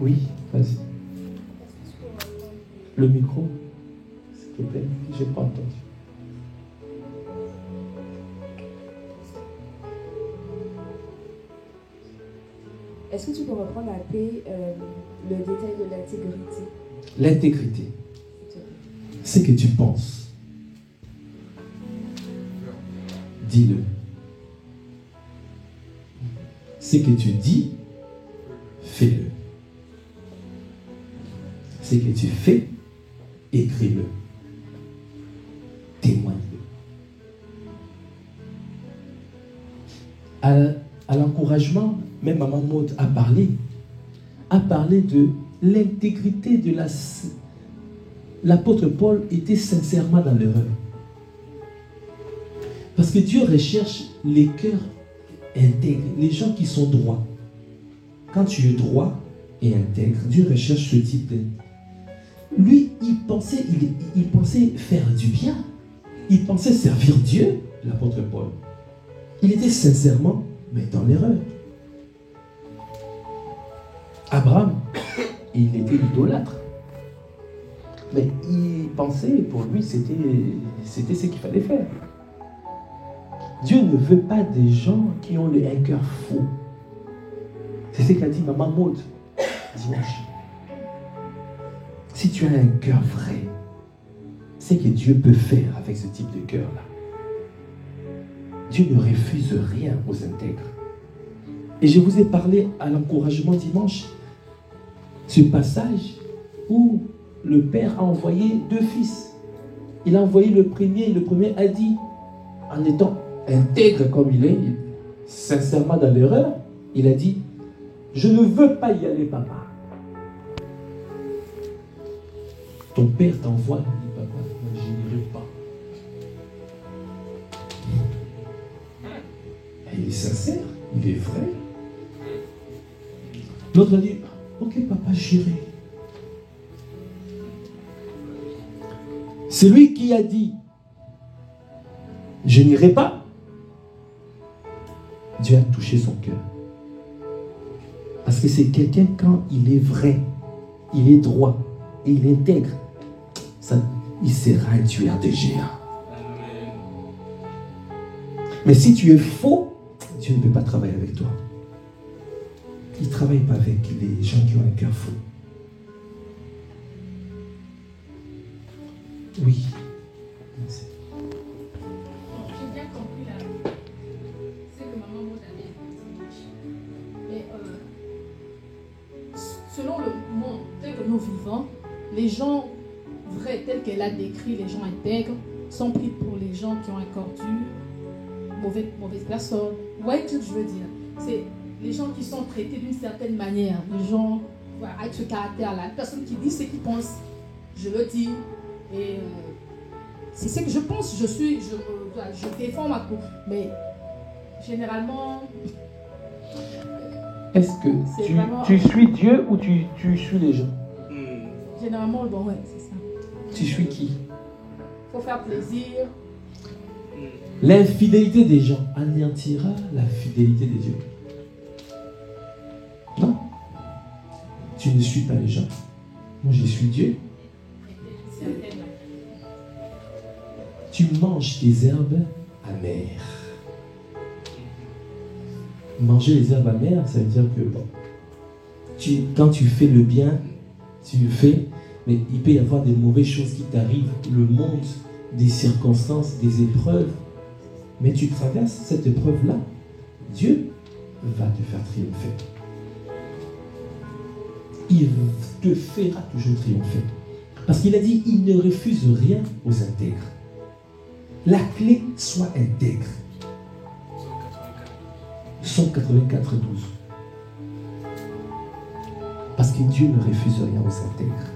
Oui, vas-y. Le micro, s'il te plaît, je n'ai pas entendu. Est-ce que tu peux reprendre un peu le détail de l'intégrité? L'intégrité, c'est ce que tu penses. Dis-le. Ce que tu dis, fais-le. Ce que tu fais, écris-le. Témoigne-le. À l'encouragement, même Maman Maud a parlé de l'intégrité de l'apôtre Paul était sincèrement dans l'erreur. Parce que Dieu recherche les cœurs intègres, les gens qui sont droits. Quand tu es droit et intègre, Dieu recherche ce type de... Lui, il pensait faire du bien. Il pensait servir Dieu, l'apôtre Paul. Il était sincèrement, mais dans l'erreur. Abraham, il était idolâtre. Mais il pensait, pour lui, c'était ce qu'il fallait faire. Dieu ne veut pas des gens qui ont un cœur faux. C'est ce qu'a dit Maman Maud dimanche. Si tu as un cœur vrai, c'est que Dieu peut faire avec ce type de cœur-là. Dieu ne refuse rien aux intègres. Et je vous ai parlé à l'encouragement dimanche, ce passage où le père a envoyé deux fils. Il a envoyé le premier a dit, en étant intègre comme il est, sincèrement dans l'erreur, il a dit, je ne veux pas y aller, papa. Ton père t'envoie, il dit, papa, moi, je n'irai pas. Et il est sincère, il est vrai. L'autre a dit, ok papa, j'irai. Celui qui a dit, je n'irai pas, Dieu a touché son cœur. Parce que c'est quelqu'un, quand il est vrai, il est droit et il intègre, il sera un tueur de géants. Mais si tu es faux, Dieu ne peut pas travailler avec toi. Il ne travaille pas avec les gens qui ont un cœur faux. Oui. Merci. J'ai bien compris là. C'est que Maman Maud avait dit. Mais selon le monde tel que nous vivons, les gens vraie, telle qu'elle a décrit, les gens intègres, sont pris pour les gens qui ont un corps dur, mauvaises personnes. Vous voyez ce que je veux dire? C'est les gens qui sont traités d'une certaine manière, les gens voilà, avec ce caractère-là. Une personne qui dit ce qu'il pense, je le dis. Et c'est ce que je pense, je défends ma cause. Mais généralement... Est-ce que tu suis Dieu ou tu suis les gens? Généralement, bon, ouais, c'est ça. Tu suis qui? Il faut faire plaisir. L'infidélité des gens anéantira la fidélité de Dieu. Non. Tu ne suis pas les gens. Moi, je suis Dieu. Tu manges des herbes amères. Manger les herbes amères, ça veut dire que bon, quand tu fais le bien, tu le fais, mais il peut y avoir des mauvaises choses qui t'arrivent, le monde, des circonstances, des épreuves. Mais tu traverses cette épreuve-là, Dieu va te faire triompher. Il te fera toujours triompher. Parce qu'il a dit, il ne refuse rien aux intègres. La clé, soit intègre. 184, 12. Parce que Dieu ne refuse rien aux intègres.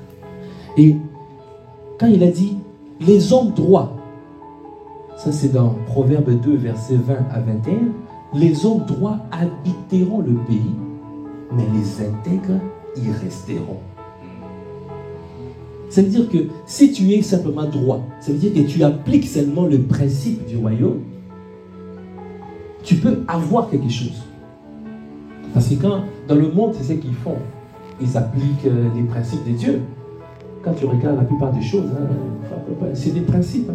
Et quand il a dit, les hommes droits, ça c'est dans Proverbe 2, versets 20 à 21, les hommes droits habiteront le pays, mais les intègres y resteront. Ça veut dire que si tu es simplement droit, ça veut dire que tu appliques seulement le principe du royaume, tu peux avoir quelque chose. Parce que quand, dans le monde, c'est ce qu'ils font. Ils appliquent les principes de Dieu. Quand tu regardes la plupart des choses, c'est des principes.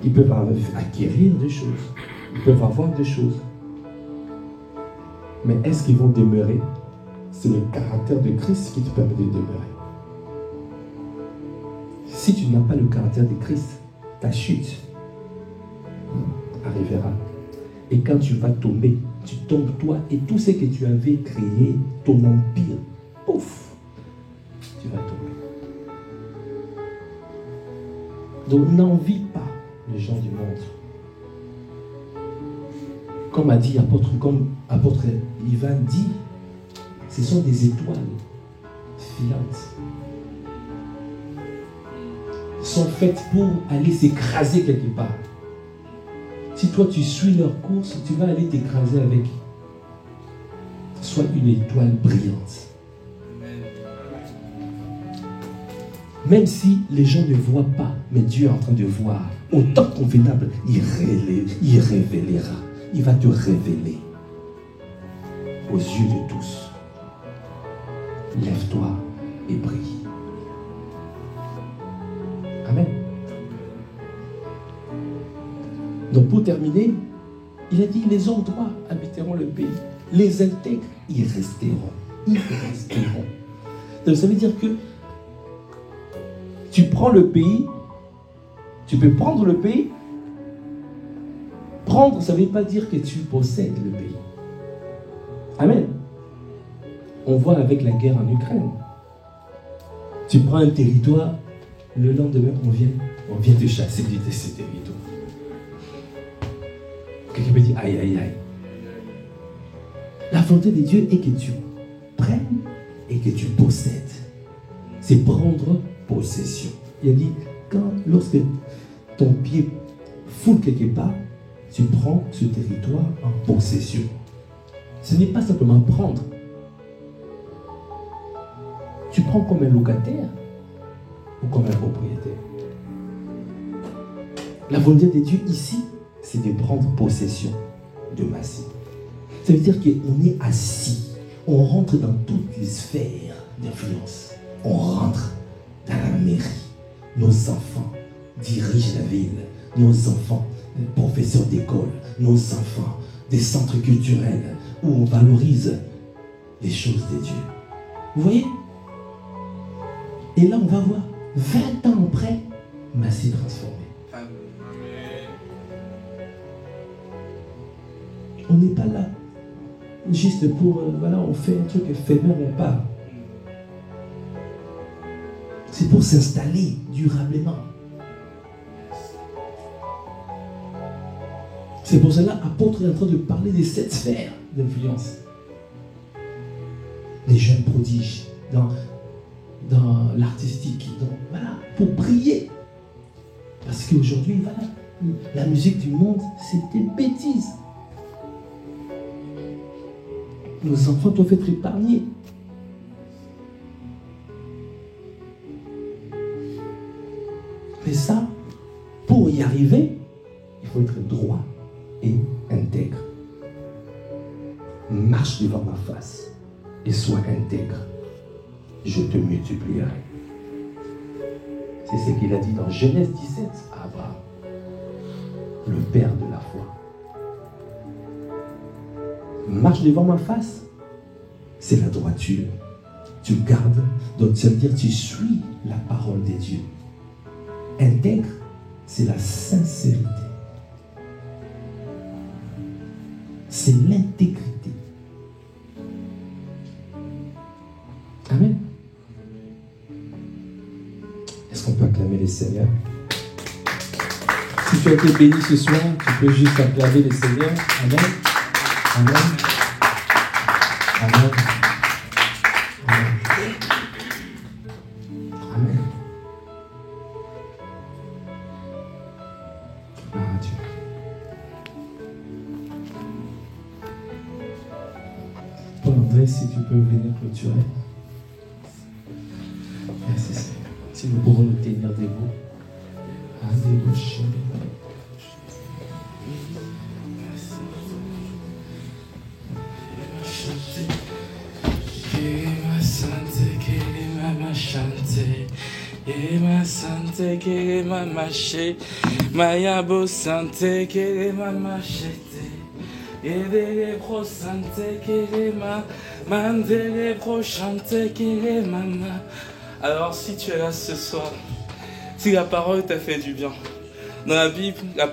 Ils peuvent acquérir des choses. Ils peuvent avoir des choses. Mais est-ce qu'ils vont demeurer? C'est le caractère de Christ qui te permet de demeurer. Si tu n'as pas le caractère de Christ, ta chute arrivera. Et quand tu vas tomber, tu tombes toi et tout ce que tu avais créé, ton empire, pouf, tu vas tomber. Donc n'envie pas les gens du monde. Comme a dit comme apôtre Ivan dit, ce sont des étoiles filantes. Sont faites pour aller s'écraser quelque part. Si toi tu suis leur course, tu vas aller t'écraser avec. Sois une étoile brillante. Même si les gens ne voient pas, mais Dieu est en train de voir. Au temps convenable, il révélera. Il va te révéler aux yeux de tous. Lève-toi et brille. Amen. Donc pour terminer, il a dit, les hommes droits habiteront le pays. Les intègres y resteront. Ils resteront. Donc ça veut dire que tu prends le pays, tu peux prendre le pays. Prendre, ça ne veut pas dire que tu possèdes le pays. Amen. On voit avec la guerre en Ukraine. Tu prends un territoire, le lendemain, on vient te chasser de ce territoire. Quelqu'un peut dire, aïe, aïe, aïe. La volonté de Dieu est que tu prennes et que tu possèdes. C'est prendre possession. Il a dit, lorsque ton pied foule quelque part, tu prends ce territoire en possession. Ce n'est pas simplement prendre. Tu prends comme un locataire ou comme un propriétaire. La volonté de Dieu ici, c'est de prendre possession de Massy. Ça veut dire qu'on est assis, on rentre dans toutes les sphères d'influence. On rentre dans la mairie. Nos enfants dirigent la ville. Nos enfants, professeurs d'école. Nos enfants, des centres culturels où on valorise les choses de Dieu. Vous voyez? Et là, on va voir, 20 ans après, Massy transformé. On n'est pas là juste pour, voilà, on fait un truc éphémère, on part. C'est pour s'installer durablement. C'est pour cela l'apôtre est en train de parler des 7 sphères d'influence. Les jeunes prodiges dans l'artistique, voilà, pour prier. Parce qu'aujourd'hui, voilà, la musique du monde, c'est des bêtises. Nos enfants doivent être épargnés. Mais ça, pour y arriver, il faut être droit et intègre. Marche devant ma face et sois intègre. Je te multiplierai. C'est ce qu'il a dit dans Genèse 17 à Abraham, le père de la foi. Marche devant ma face, c'est la droiture. Tu gardes, donc ça veut dire tu suis la parole de Dieu. Intègre, c'est la sincérité. C'est l'intégrité. Amen. Est-ce qu'on peut acclamer les Seigneurs? Si tu as été béni ce soir, tu peux juste acclamer les Seigneurs. Amen. Amen. Amen. Amen. Amen. Ah, Dieu. Paul-André, si tu peux venir clôturer. Merci Seigneur. Si nous pourrons nous tenir debout. Sante que mama she Maya bo sante que mama chete Edere pro sante que ma Mandere pro chante que mama. Alors si tu es là ce soir, si la parole t'a fait du bien, dans la Bible, la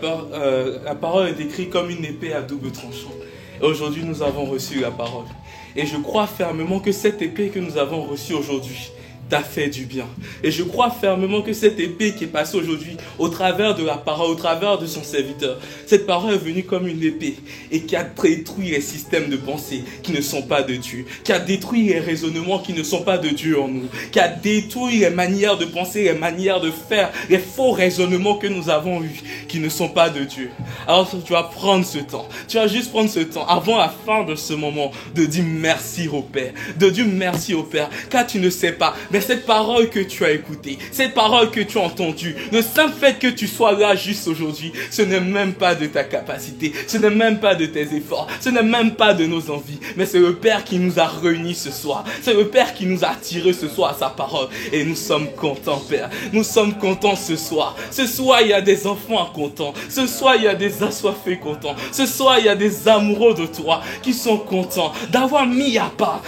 parole est décrite comme une épée à double tranchant. Et aujourd'hui nous avons reçu la parole. Et je crois fermement que cette épée que nous avons reçue aujourd'hui t'a fait du bien. Et je crois fermement que cette épée qui est passée aujourd'hui au travers de la parole, au travers de son serviteur, cette parole est venue comme une épée et qui a détruit les systèmes de pensée qui ne sont pas de Dieu, qui a détruit les raisonnements qui ne sont pas de Dieu en nous, qui a détruit les manières de penser, les manières de faire, les faux raisonnements que nous avons eus qui ne sont pas de Dieu. Alors tu vas prendre ce temps, tu vas juste prendre ce temps avant la fin de ce moment de dire merci au Père, de dire merci au Père, car tu ne sais pas, mais cette parole que tu as écoutée, cette parole que tu as entendue, le simple fait que tu sois là juste aujourd'hui, ce n'est même pas de ta capacité, ce n'est même pas de tes efforts, ce n'est même pas de nos envies, mais c'est le Père qui nous a réunis ce soir, c'est le Père qui nous a attirés ce soir à sa parole, et nous sommes contents, Père, nous sommes contents ce soir. Ce soir, il y a des enfants contents, ce soir, il y a des assoiffés contents, ce soir, il y a des amoureux de toi qui sont contents d'avoir mis à part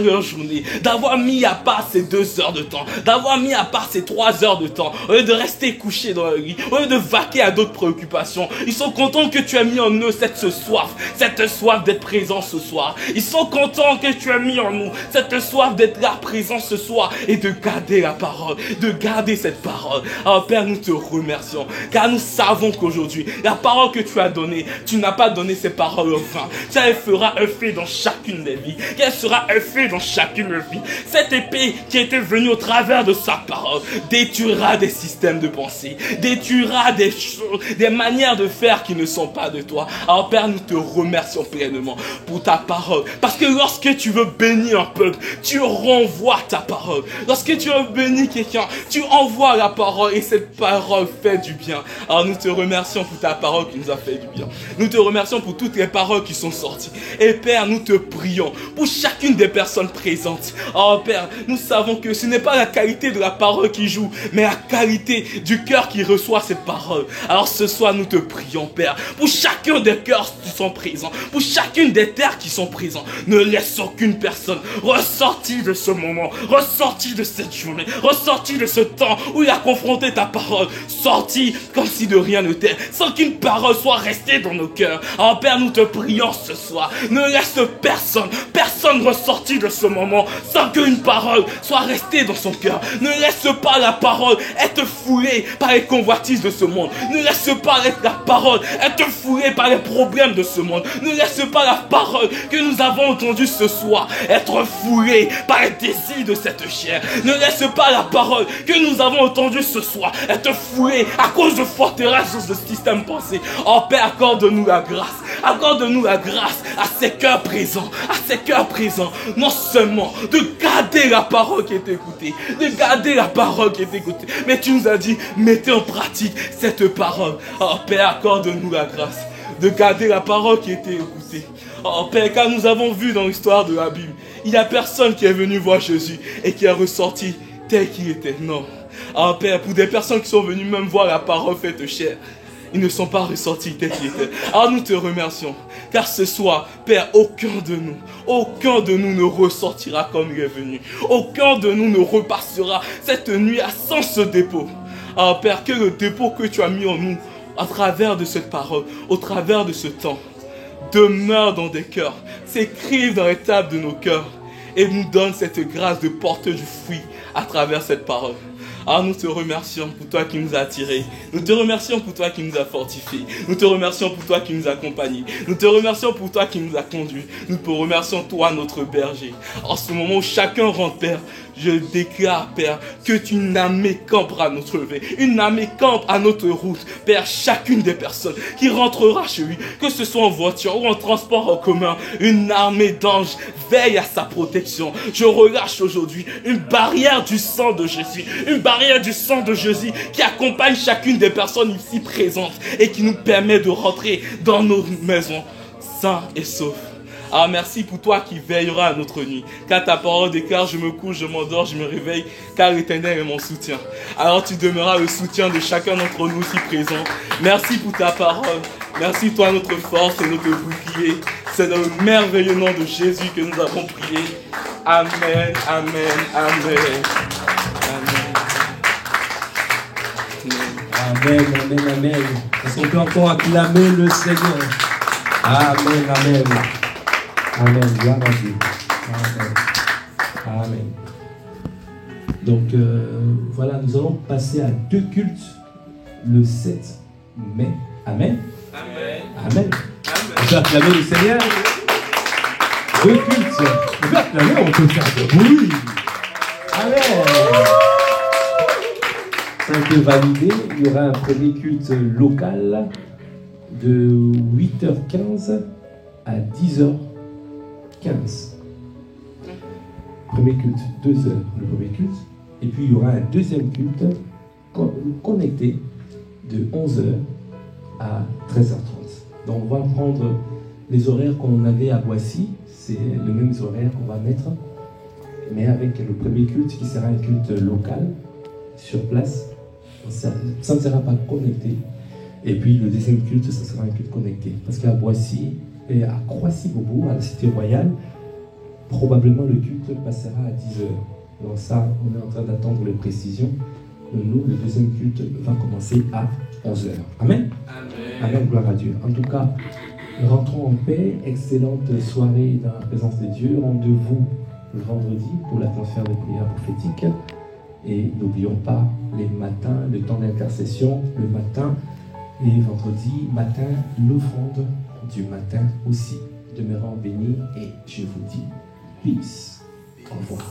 leur journée, d'avoir mis à part ces 2 heures de temps, d'avoir mis à part ces 3 heures de temps, au lieu de rester couché dans le lit, au lieu de vaquer à d'autres préoccupations. Ils sont contents que tu as mis en eux cette soif d'être présent ce soir. Ils sont contents que tu as mis en nous cette soif d'être là présent ce soir et de garder la parole, de garder cette parole. Alors Père, nous te remercions, car nous savons qu'aujourd'hui, la parole que tu as donnée, tu n'as pas donné ces paroles au vain. Ça, elle fera effet dans chacune des vies, qu'elle sera effet dans chacune des vies. Cette épée qui était venue au travers de sa parole détruira des systèmes de pensée, détruira des choses, des manières de faire qui ne sont pas de toi. Alors Père, nous te remercions pleinement pour ta parole, parce que lorsque tu veux bénir un peuple, tu renvoies ta parole. Lorsque tu veux bénir quelqu'un, tu envoies la parole et cette parole fait du bien. Alors nous te remercions pour ta parole qui nous a fait du bien. Nous te remercions pour toutes les paroles qui sont sorties. Et Père, nous te prions pour chacune des personnes présentes. Oh Père, nous savons que ce n'est pas la qualité de la parole qui joue, mais la qualité du cœur qui reçoit cette parole. Alors ce soir, nous te prions, Père, pour chacun des cœurs qui sont présents, pour chacune des terres qui sont présentes. Ne laisse aucune personne ressortir de ce moment, ressortir de cette journée, ressortir de ce temps où il a confronté ta parole, sortir comme si de rien n'était, sans qu'une parole soit restée dans nos cœurs. Alors Père, nous te prions ce soir, ne laisse personne ressortir de ce moment sans qu'une parole parole soit restée dans son cœur. Ne laisse pas la parole être foulée par les convoitises de ce monde. Ne laisse pas la parole être foulée par les problèmes de ce monde. Ne laisse pas la parole que nous avons entendue ce soir être foulée par les désirs de cette chair. Ne laisse pas la parole que nous avons entendue ce soir être foulée à cause de forteresses de ce système pensé. Oh Père, accorde-nous la grâce. Accorde-nous la grâce à ces cœurs présents. À ces cœurs présents. Non seulement de garder la parole qui est écoutée. De garder la parole qui est écoutée. Mais tu nous as dit, mettez en pratique cette parole. Oh Père, accorde-nous la grâce de garder la parole qui était écoutée. Oh Père, car nous avons vu dans l'histoire de la Bible, il n'y a personne qui est venu voir Jésus et qui est ressorti tel qu'il était. Non. Oh Père, pour des personnes qui sont venues même voir la parole faite chair, ils ne sont pas ressortis tels qu'ils étaient. Alors nous te remercions, car ce soir, Père, aucun de nous ne ressortira comme il est venu. Aucun de nous ne repassera cette nuit à sans ce dépôt. Alors Père, que le dépôt que tu as mis en nous, à travers de cette parole, au travers de ce temps, demeure dans des cœurs, s'écrive dans les tables de nos cœurs et nous donne cette grâce de porter du fruit à travers cette parole. Alors nous te remercions pour toi qui nous as attirés. Nous te remercions pour toi qui nous as fortifiés. Nous te remercions pour toi qui nous as accompagnés. Nous te remercions pour toi qui nous as conduits. Nous te remercions toi notre berger. En ce moment où chacun rentre, Père, je déclare, Père, que une armée campera à notre lever. Une armée campe à notre route. Père, chacune des personnes qui rentrera chez lui, que ce soit en voiture ou en transport en commun, une armée d'anges veille à sa protection. Je relâche aujourd'hui une barrière du sang de Jésus. Une barrière du sang de Jésus qui accompagne chacune des personnes ici présentes et qui nous permet de rentrer dans nos maisons sains et saufs. Ah, merci pour toi qui veillera à notre nuit. Car ta parole déclare, je me couche, je m'endors, je me réveille, car l'Éternel est mon soutien. Alors tu demeureras le soutien de chacun d'entre nous ici présents. Merci pour ta parole. Merci toi notre force et notre bouclier. C'est dans le merveilleux nom de Jésus que nous avons prié. Amen, amen, amen. Amen, amen, amen. Est-ce qu'on peut encore acclamer le Seigneur? Amen, amen. Amen, gloire à Dieu. Amen. Amen. Donc voilà, nous allons passer à 2 cultes le 7 mai. Amen. Amen. Amen. On peut acclamer le Seigneur. 2 cultes. On peut acclamer, on peut faire de bruit. Amen. Ça a été validé. Il y aura un premier culte local de 8h15 à 10h15. Premier culte, 2 heures, le premier culte. Et puis il y aura un deuxième culte connecté de 11h à 13h30. Donc on va prendre les horaires qu'on avait à Boissy. C'est les mêmes horaires qu'on va mettre, mais avec le premier culte qui sera un culte local sur place. Ça ne sera pas connecté. Et puis le deuxième culte, ça sera un culte connecté. Parce qu'à Boissy et à Croissy-Beaubourg, à la Cité Royale, probablement le culte passera à 10h. Donc ça, on est en train d'attendre les précisions. Nous, le deuxième culte va commencer à 11h. Amen. Amen. Amen, gloire à Dieu. En tout cas, rentrons en paix. Excellente soirée dans la présence de Dieu. Rendez-vous le vendredi pour l'atmosphère de prière prophétique. Et n'oublions pas les matins, le temps d'intercession, le matin. Et vendredi matin, l'offrande du matin aussi. Demeurons bénis et je vous dis peace. Au revoir.